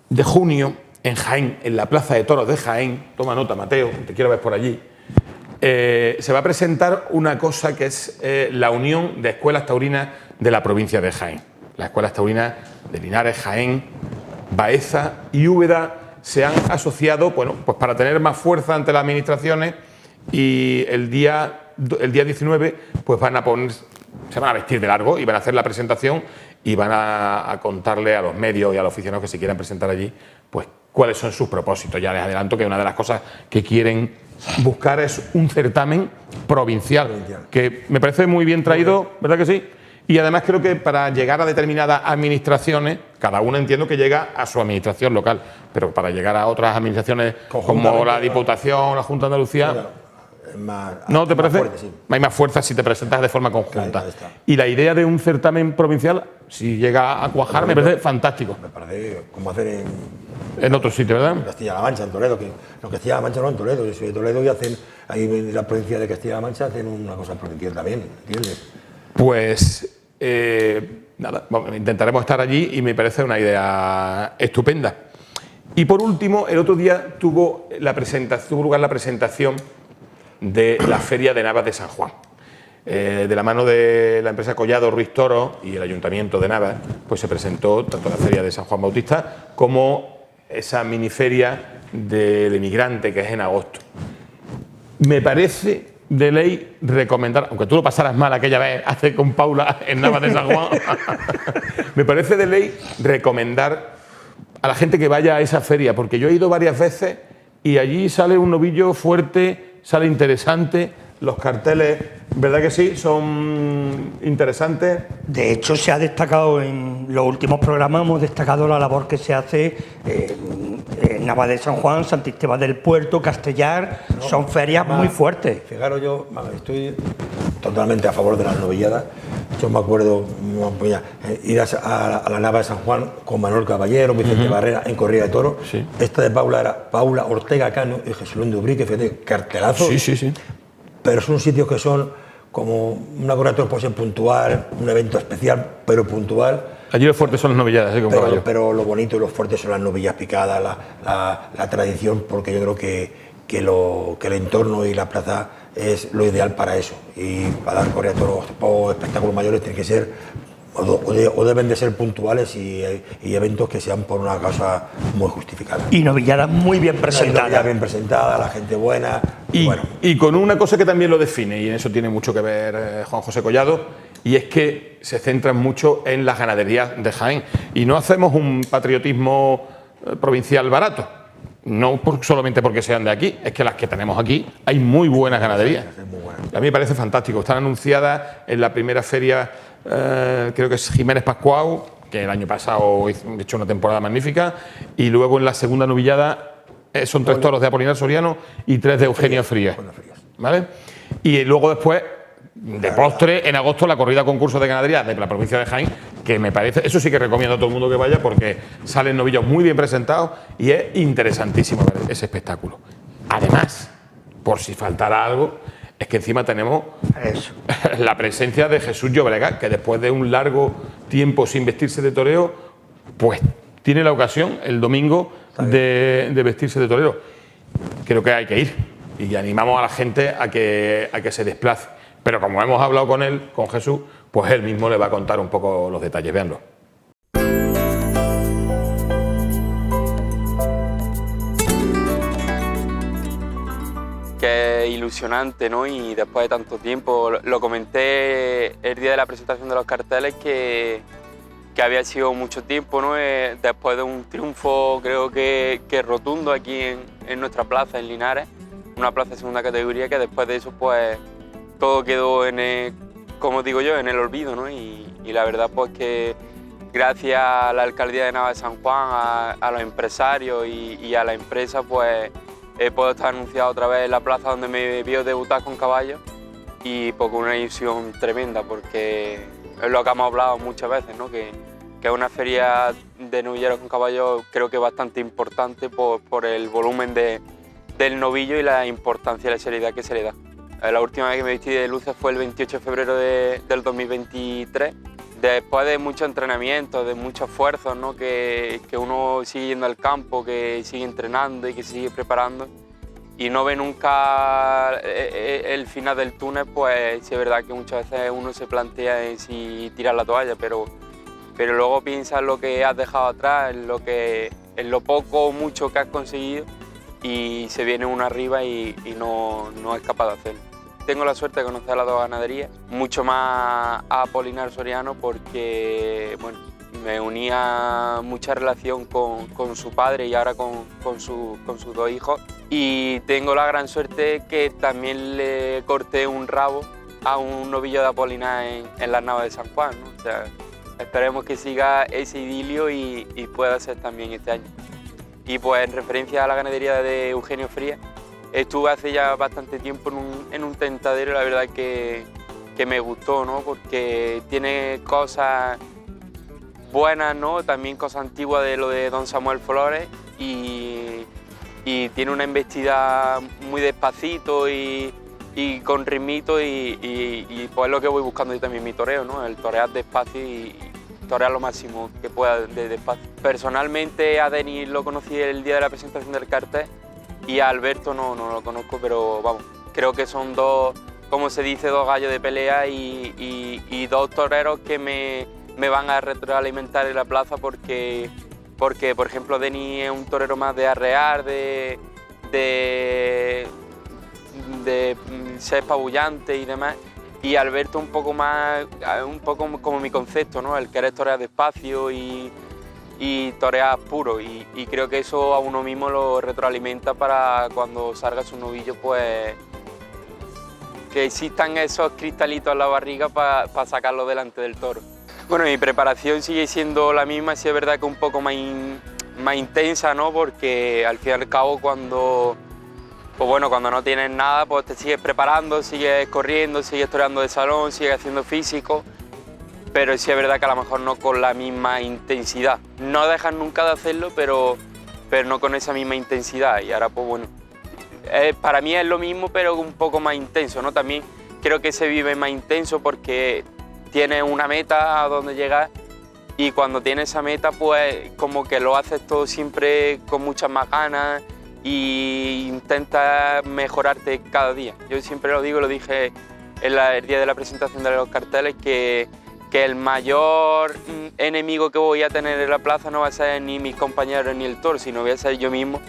de junio, en Jaén, en la Plaza de Toros de Jaén, toma nota, Mateo, te quiero ver por allí, se va a presentar una cosa que es la unión de escuelas taurinas de la provincia de Jaén. Las escuelas taurinas de Linares, Jaén, Baeza y Úbeda se han asociado, bueno, pues para tener más fuerza ante las administraciones, y el día 19 pues se van a vestir de largo y van a hacer la presentación y van a contarle a los medios y a los aficionados que se quieran presentar allí pues cuáles son sus propósitos. Ya les adelanto que una de las cosas que quieren buscar es un certamen provincial, que me parece muy bien traído, ¿verdad que sí? Y además creo que para llegar a determinadas administraciones, cada uno entiendo que llega a su administración local, pero para llegar a otras administraciones como la Diputación, la Junta de Andalucía, ¿no te parece? Fuerte, sí. Hay más fuerza si te presentas de forma conjunta. Y la idea de un certamen provincial, si llega a cuajar, me parece fantástico. Me parece como hacer en otro sitio, ¿verdad? En Castilla-La Mancha, en Toledo. En Castilla-La Mancha no, en Toledo. Yo soy de Toledo y hacen, ahí en la provincia de Castilla-La Mancha hacen una cosa provincial también, ¿entiendes? Pues nada, intentaremos estar allí y me parece una idea estupenda. Y por último, el otro día tuvo lugar la presentación de la Feria de Navas de San Juan. De la mano de la empresa Collado Ruiz Toro y el Ayuntamiento de Navas, pues se presentó tanto la Feria de San Juan Bautista como esa miniferia del emigrante que es en agosto. Me parece de ley recomendar, aunque tú lo pasaras mal aquella vez hace con Paula en Navas de San Juan, me parece de ley recomendar a la gente que vaya a esa feria, porque yo he ido varias veces y allí sale un novillo fuerte, sale interesante, los carteles, ¿verdad que sí? Son interesantes. De hecho, se ha destacado en los últimos programas, hemos destacado la labor que se hace en Nava de San Juan, Santisteban del Puerto, Castellar, son ferias muy fuertes. Fijaros, yo estoy totalmente a favor de las novilladas. Yo me acuerdo ir a la Nava de San Juan con Manuel Caballero, Vicente Barrera en corrida de toros. Sí. Esta de Paula era Paula Ortega Cano y Jesús Luis Dubrique, fíjate, cartelazo. Sí. Pero son sitios que son como una corrida de toros puede ser puntual, un evento especial, pero puntual. Allí los fuertes son las novilladas, con caballo. Pero lo bonito y los fuertes son las novillas picadas, la tradición, porque yo creo que el entorno y la plaza es lo ideal para eso. Y para dar corrida de toros o espectáculos mayores tiene que ser, o deben de ser puntuales y eventos que sean por una causa muy justificada. Y novilladas muy bien presentadas. Novilladas bien presentadas, la gente buena. Y con una cosa que también lo define, y en eso tiene mucho que ver Juan José Collado, y es que se centran mucho en las ganaderías de Jaén. Y no hacemos un patriotismo provincial barato, no solamente porque sean de aquí, es que las que tenemos aquí hay muy buenas ganaderías. A mí me parece fantástico. Están anunciadas en la primera feria, creo que es Jiménez Pascual, que el año pasado hizo hecho una temporada magnífica, y luego en la segunda novillada son 3 toros de Apolinar Soriano y 3 de Eugenio Frías, ¿vale? Y luego después, de postre, en agosto, la corrida concurso de ganadería de la provincia de Jaén, que me parece, eso sí que recomiendo a todo el mundo que vaya, porque salen novillos muy bien presentados y es interesantísimo ver ese espectáculo. Además, por si faltara algo, es que encima tenemos la presencia de Jesús Llobregat, que después de un largo tiempo sin vestirse de toreo, pues tiene la ocasión el domingo de vestirse de torero. Creo que hay que ir y animamos a la gente a que se desplace. Pero como hemos hablado con él, con Jesús, pues él mismo le va a contar un poco los detalles. Véanlo. Qué ilusionante, ¿no? Y después de tanto tiempo, lo comenté el día de la presentación de los carteles, que había sido mucho tiempo, ¿no? Después de un triunfo, creo que rotundo aquí en nuestra plaza, en Linares, una plaza de segunda categoría, que después de eso, pues, todo quedó como digo yo, en el olvido, ¿no? Y la verdad, pues, que gracias a la alcaldía de Nava de San Juan, a los empresarios y a la empresa, pues, puedo estar anunciado otra vez en la plaza donde me vio debutar con caballos, y pues con una ilusión tremenda, porque es lo que hemos hablado muchas veces, ¿no? Que es una feria de novilleros con caballos, creo que bastante importante por el volumen del novillo y la importancia y la seriedad que se le da. La última vez que me vestí de luces fue el 28 de febrero del 2023, después de mucho entrenamiento, de mucho esfuerzo, ¿no? Que uno sigue yendo al campo, que sigue entrenando y que sigue preparando, y no ve nunca el final del túnel, pues sí es verdad que muchas veces uno se plantea en si tirar la toalla, pero luego piensa en lo que has dejado atrás, en lo poco o mucho que has conseguido, y se viene uno arriba y no es capaz de hacerlo. Tengo la suerte de conocer a las dos ganaderías, mucho más a Apolinar Soriano, porque bueno, me unía mucha relación con su padre y ahora con sus 2 hijos. Y tengo la gran suerte que también le corté un rabo a un novillo de Apolinar en las Navas de San Juan, ¿no? O sea, esperemos que siga ese idilio y pueda ser también este año. Y pues en referencia a la ganadería de Eugenio Frías, estuve hace ya bastante tiempo en un tentadero, la verdad que me gustó, ¿no? Porque tiene cosas buenas, ¿no? También cosas antiguas de lo de Don Samuel Flores, y tiene una embestida muy despacito y con ritmito, y pues es lo que voy buscando yo también en mi toreo, ¿no? El torear despacio y torear lo máximo que pueda de despacio. Personalmente a Denis lo conocí el día de la presentación del cartel, y a Alberto no lo conozco, pero vamos, creo que son dos, como se dice, dos gallos de pelea y dos toreros que me van a retroalimentar en la plaza, porque por ejemplo, Denis es un torero más de arrear, de ser pabullante y demás, y Alberto un poco más, un poco como mi concepto, ¿no? El querer torear despacio y torear puro, y creo que eso a uno mismo lo retroalimenta para cuando salga su novillo, pues que existan esos cristalitos en la barriga para sacarlo delante del toro. Bueno, mi preparación sigue siendo la misma, sí es verdad que un poco más más intensa, ¿no? Porque al fin y al cabo cuando no tienes nada, pues te sigues preparando, sigues corriendo, sigues toreando de salón, sigues haciendo físico, pero sí es verdad que a lo mejor no con la misma intensidad. No dejas nunca de hacerlo, pero no con esa misma intensidad. Y ahora, pues bueno, para mí es lo mismo, pero un poco más intenso, ¿no? También creo que se vive más intenso porque tienes una meta a donde llegar y cuando tienes esa meta, pues como que lo haces todo siempre con muchas más ganas e intentas mejorarte cada día. Yo siempre lo digo, lo dije el día de la presentación de los carteles, que el mayor enemigo que voy a tener en la plaza no va a ser ni mis compañeros ni el toro, sino voy a ser yo mismo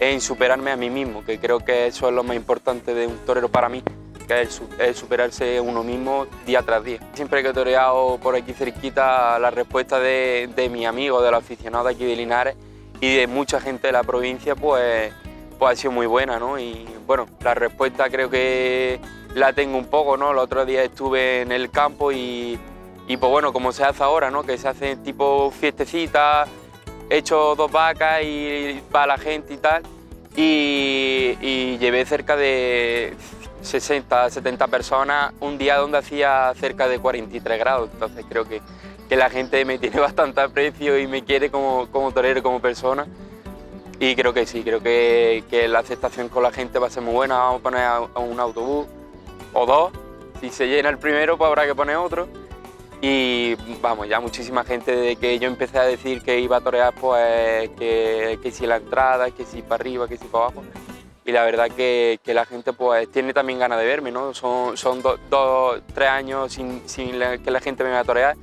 en superarme a mí mismo, que creo que eso es lo más importante de un torero para mí, que es superarse uno mismo día tras día. Siempre que he toreado por aquí cerquita, la respuesta de mis amigos, de los aficionados de aquí de Linares y de mucha gente de la provincia, pues ha sido muy buena, ¿no? Y bueno, la respuesta creo que la tengo un poco, ¿no? El otro día estuve en el campo y pues bueno, como se hace ahora, ¿no? Que se hace tipo fiestecita, he hecho 2 vacas y va la gente y tal, y llevé cerca de 60, 70 personas un día donde hacía cerca de 43 grados, entonces creo que la gente me tiene bastante aprecio y me quiere como torero y como persona, y creo que sí, creo que la aceptación con la gente va a ser muy buena. Vamos a poner a un autobús o 2, si se llena el primero pues habrá que poner otro. Y vamos, ya muchísima gente, desde que yo empecé a decir que iba a torear, pues que si la entrada, que si para arriba, que si para abajo. Y la verdad que la gente pues tiene también ganas de verme, ¿no? Son 2, 3 años sin que la gente me vaya a torear.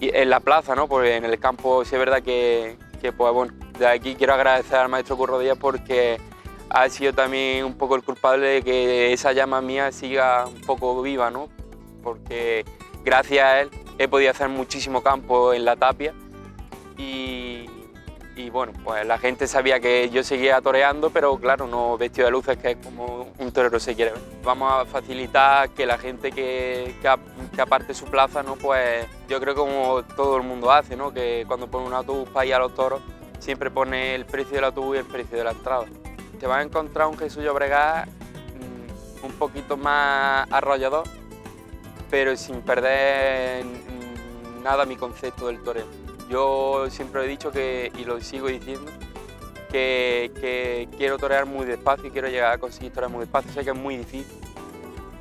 Y en la plaza, ¿no? Porque en el campo sí es verdad que pues bueno, de aquí quiero agradecer al maestro Curro Díaz porque ha sido también un poco el culpable de que esa llama mía siga un poco viva, ¿no? Porque gracias a él he podido hacer muchísimo campo en la tapia y bueno, pues la gente sabía que yo seguía toreando, pero claro, no vestido de luces, que es como un torero se quiere ver. Vamos a facilitar que la gente que aparte su plaza, ¿no? Pues yo creo que como todo el mundo hace, ¿no? Que cuando pone un autobús para ir a los toros, siempre pone el precio del autobús y el precio de la entrada. Te vas a encontrar un Jesús Llobregat un poquito más arrollador, pero sin perder nada mi concepto del toreo. Yo siempre he dicho y lo sigo diciendo, que quiero torear muy despacio y quiero llegar a conseguir torear muy despacio. Sé que es muy difícil,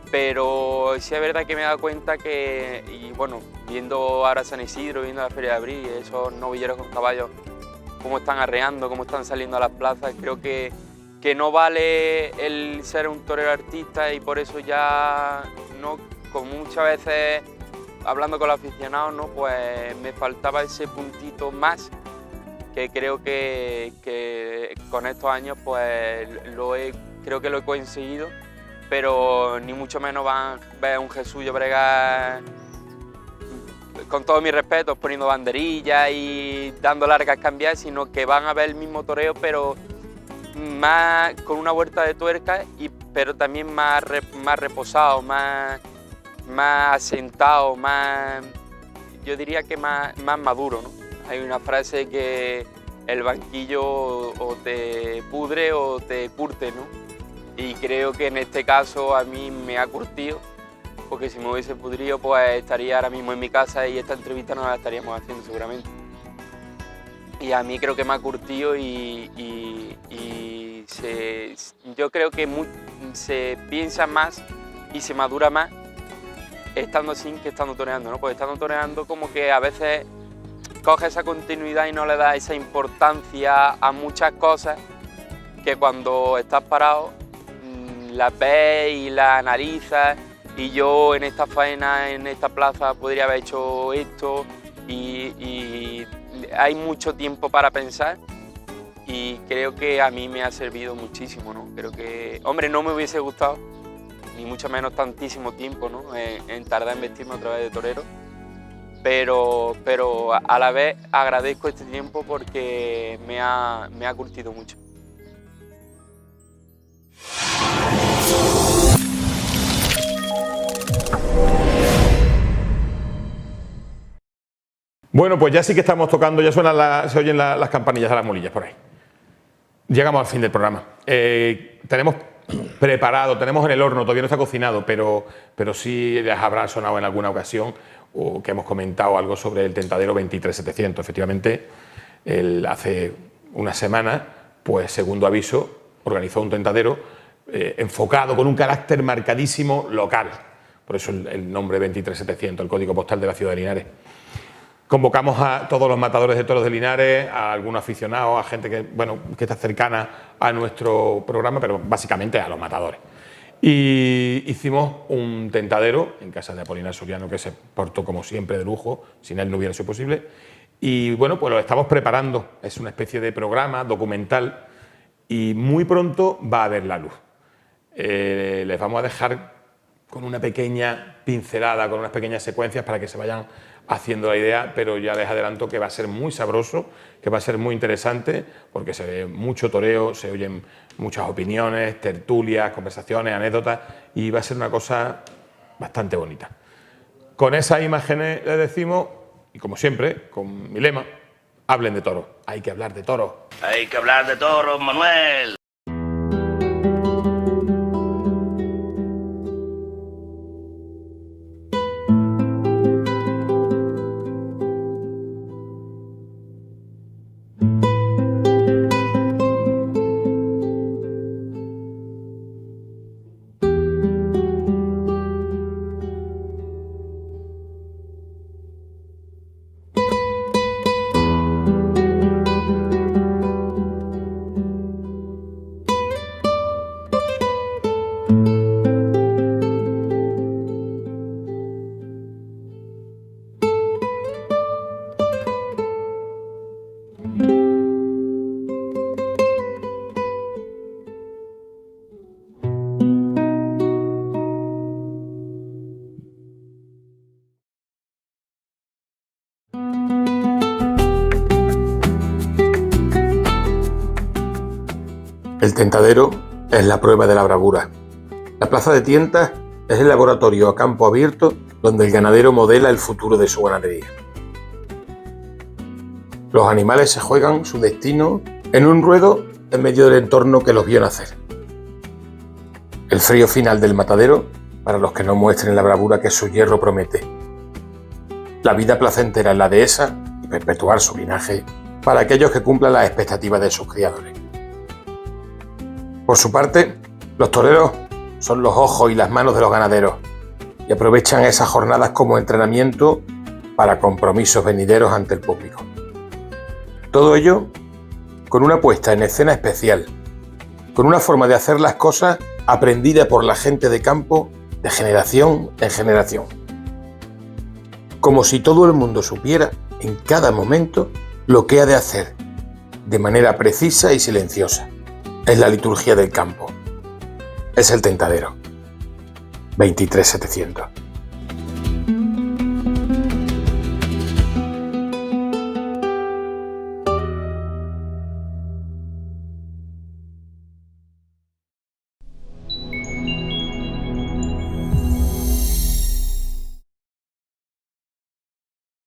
pero sí es verdad que me he dado cuenta y bueno, viendo ahora San Isidro, viendo la Feria de Abril, esos novilleros con caballos, cómo están arreando, cómo están saliendo a las plazas, creo que no vale el ser un torero artista y por eso ya no, como muchas veces hablando con los aficionados, ¿no? Pues me faltaba ese puntito más que creo que con estos años pues creo que lo he conseguido, pero ni mucho menos van a ver un Jesús Llobregat, con todo mi respeto, poniendo banderillas y dando largas cambiadas, sino que van a ver el mismo toreo, pero más con una vuelta de tuerca, pero también más reposado, más asentado, yo diría que más maduro, ¿no? Hay una frase que el banquillo o te pudre o te curte, ¿no? Y creo que en este caso a mí me ha curtido, porque si me hubiese pudrido pues estaría ahora mismo en mi casa y esta entrevista no la estaríamos haciendo seguramente. Y a mí creo que me ha curtido yo creo que se piensa más y se madura más estando sin que estando toreando, ¿no? Porque estando toreando como que a veces coge esa continuidad y no le da esa importancia a muchas cosas que cuando estás parado las ves y las analizas, y yo en esta faena, en esta plaza podría haber hecho esto y hay mucho tiempo para pensar y creo que a mí me ha servido muchísimo, ¿no? Creo que, hombre, no me hubiese gustado ni mucho menos tantísimo tiempo, ¿no? En tardar en vestirme otra vez de torero, pero a la vez agradezco este tiempo porque me ha curtido mucho. Bueno, pues ya sí que estamos tocando, ya se oyen las campanillas de las mulillas por ahí. Llegamos al fin del programa. Tenemos preparado, tenemos en el horno, todavía no está cocinado, pero sí les habrá sonado en alguna ocasión o que hemos comentado algo sobre el tentadero 23700. Efectivamente, hace una semana, pues Segundo Aviso organizó un tentadero enfocado con un carácter marcadísimo local. Por eso el nombre 23700, el código postal de la ciudad de Linares. Convocamos a todos los matadores de toros de Linares, a algunos aficionados, a gente que está cercana a nuestro programa, pero básicamente a los matadores. Y hicimos un tentadero en casa de Apolinar Soriano, que se portó como siempre de lujo, sin él no hubiera sido posible. Y bueno, pues lo estamos preparando, es una especie de programa documental y muy pronto va a ver la luz. Les vamos a dejar con una pequeña pincelada, con unas pequeñas secuencias para que se vayan haciendo la idea, pero ya les adelanto que va a ser muy sabroso, que va a ser muy interesante, porque se ve mucho toreo, se oyen muchas opiniones, tertulias, conversaciones, anécdotas, y va a ser una cosa bastante bonita. Con esas imágenes les decimos, y como siempre, con mi lema, hablen de toros. Hay que hablar de toros. Hay que hablar de toros, Manuel. El tentadero es la prueba de la bravura. La plaza de tientas es el laboratorio a campo abierto donde el ganadero modela el futuro de su ganadería. Los animales se juegan su destino en un ruedo en medio del entorno que los vio nacer. El frío final del matadero para los que no muestren la bravura que su hierro promete. La vida placentera en la dehesa y perpetuar su linaje para aquellos que cumplan las expectativas de sus criadores. Por su parte, los toreros son los ojos y las manos de los ganaderos y aprovechan esas jornadas como entrenamiento para compromisos venideros ante el público. Todo ello con una puesta en escena especial, con una forma de hacer las cosas aprendida por la gente de campo de generación en generación. Como si todo el mundo supiera en cada momento lo que ha de hacer, de manera precisa y silenciosa. Es la liturgia del campo. Es el tentadero. 23700.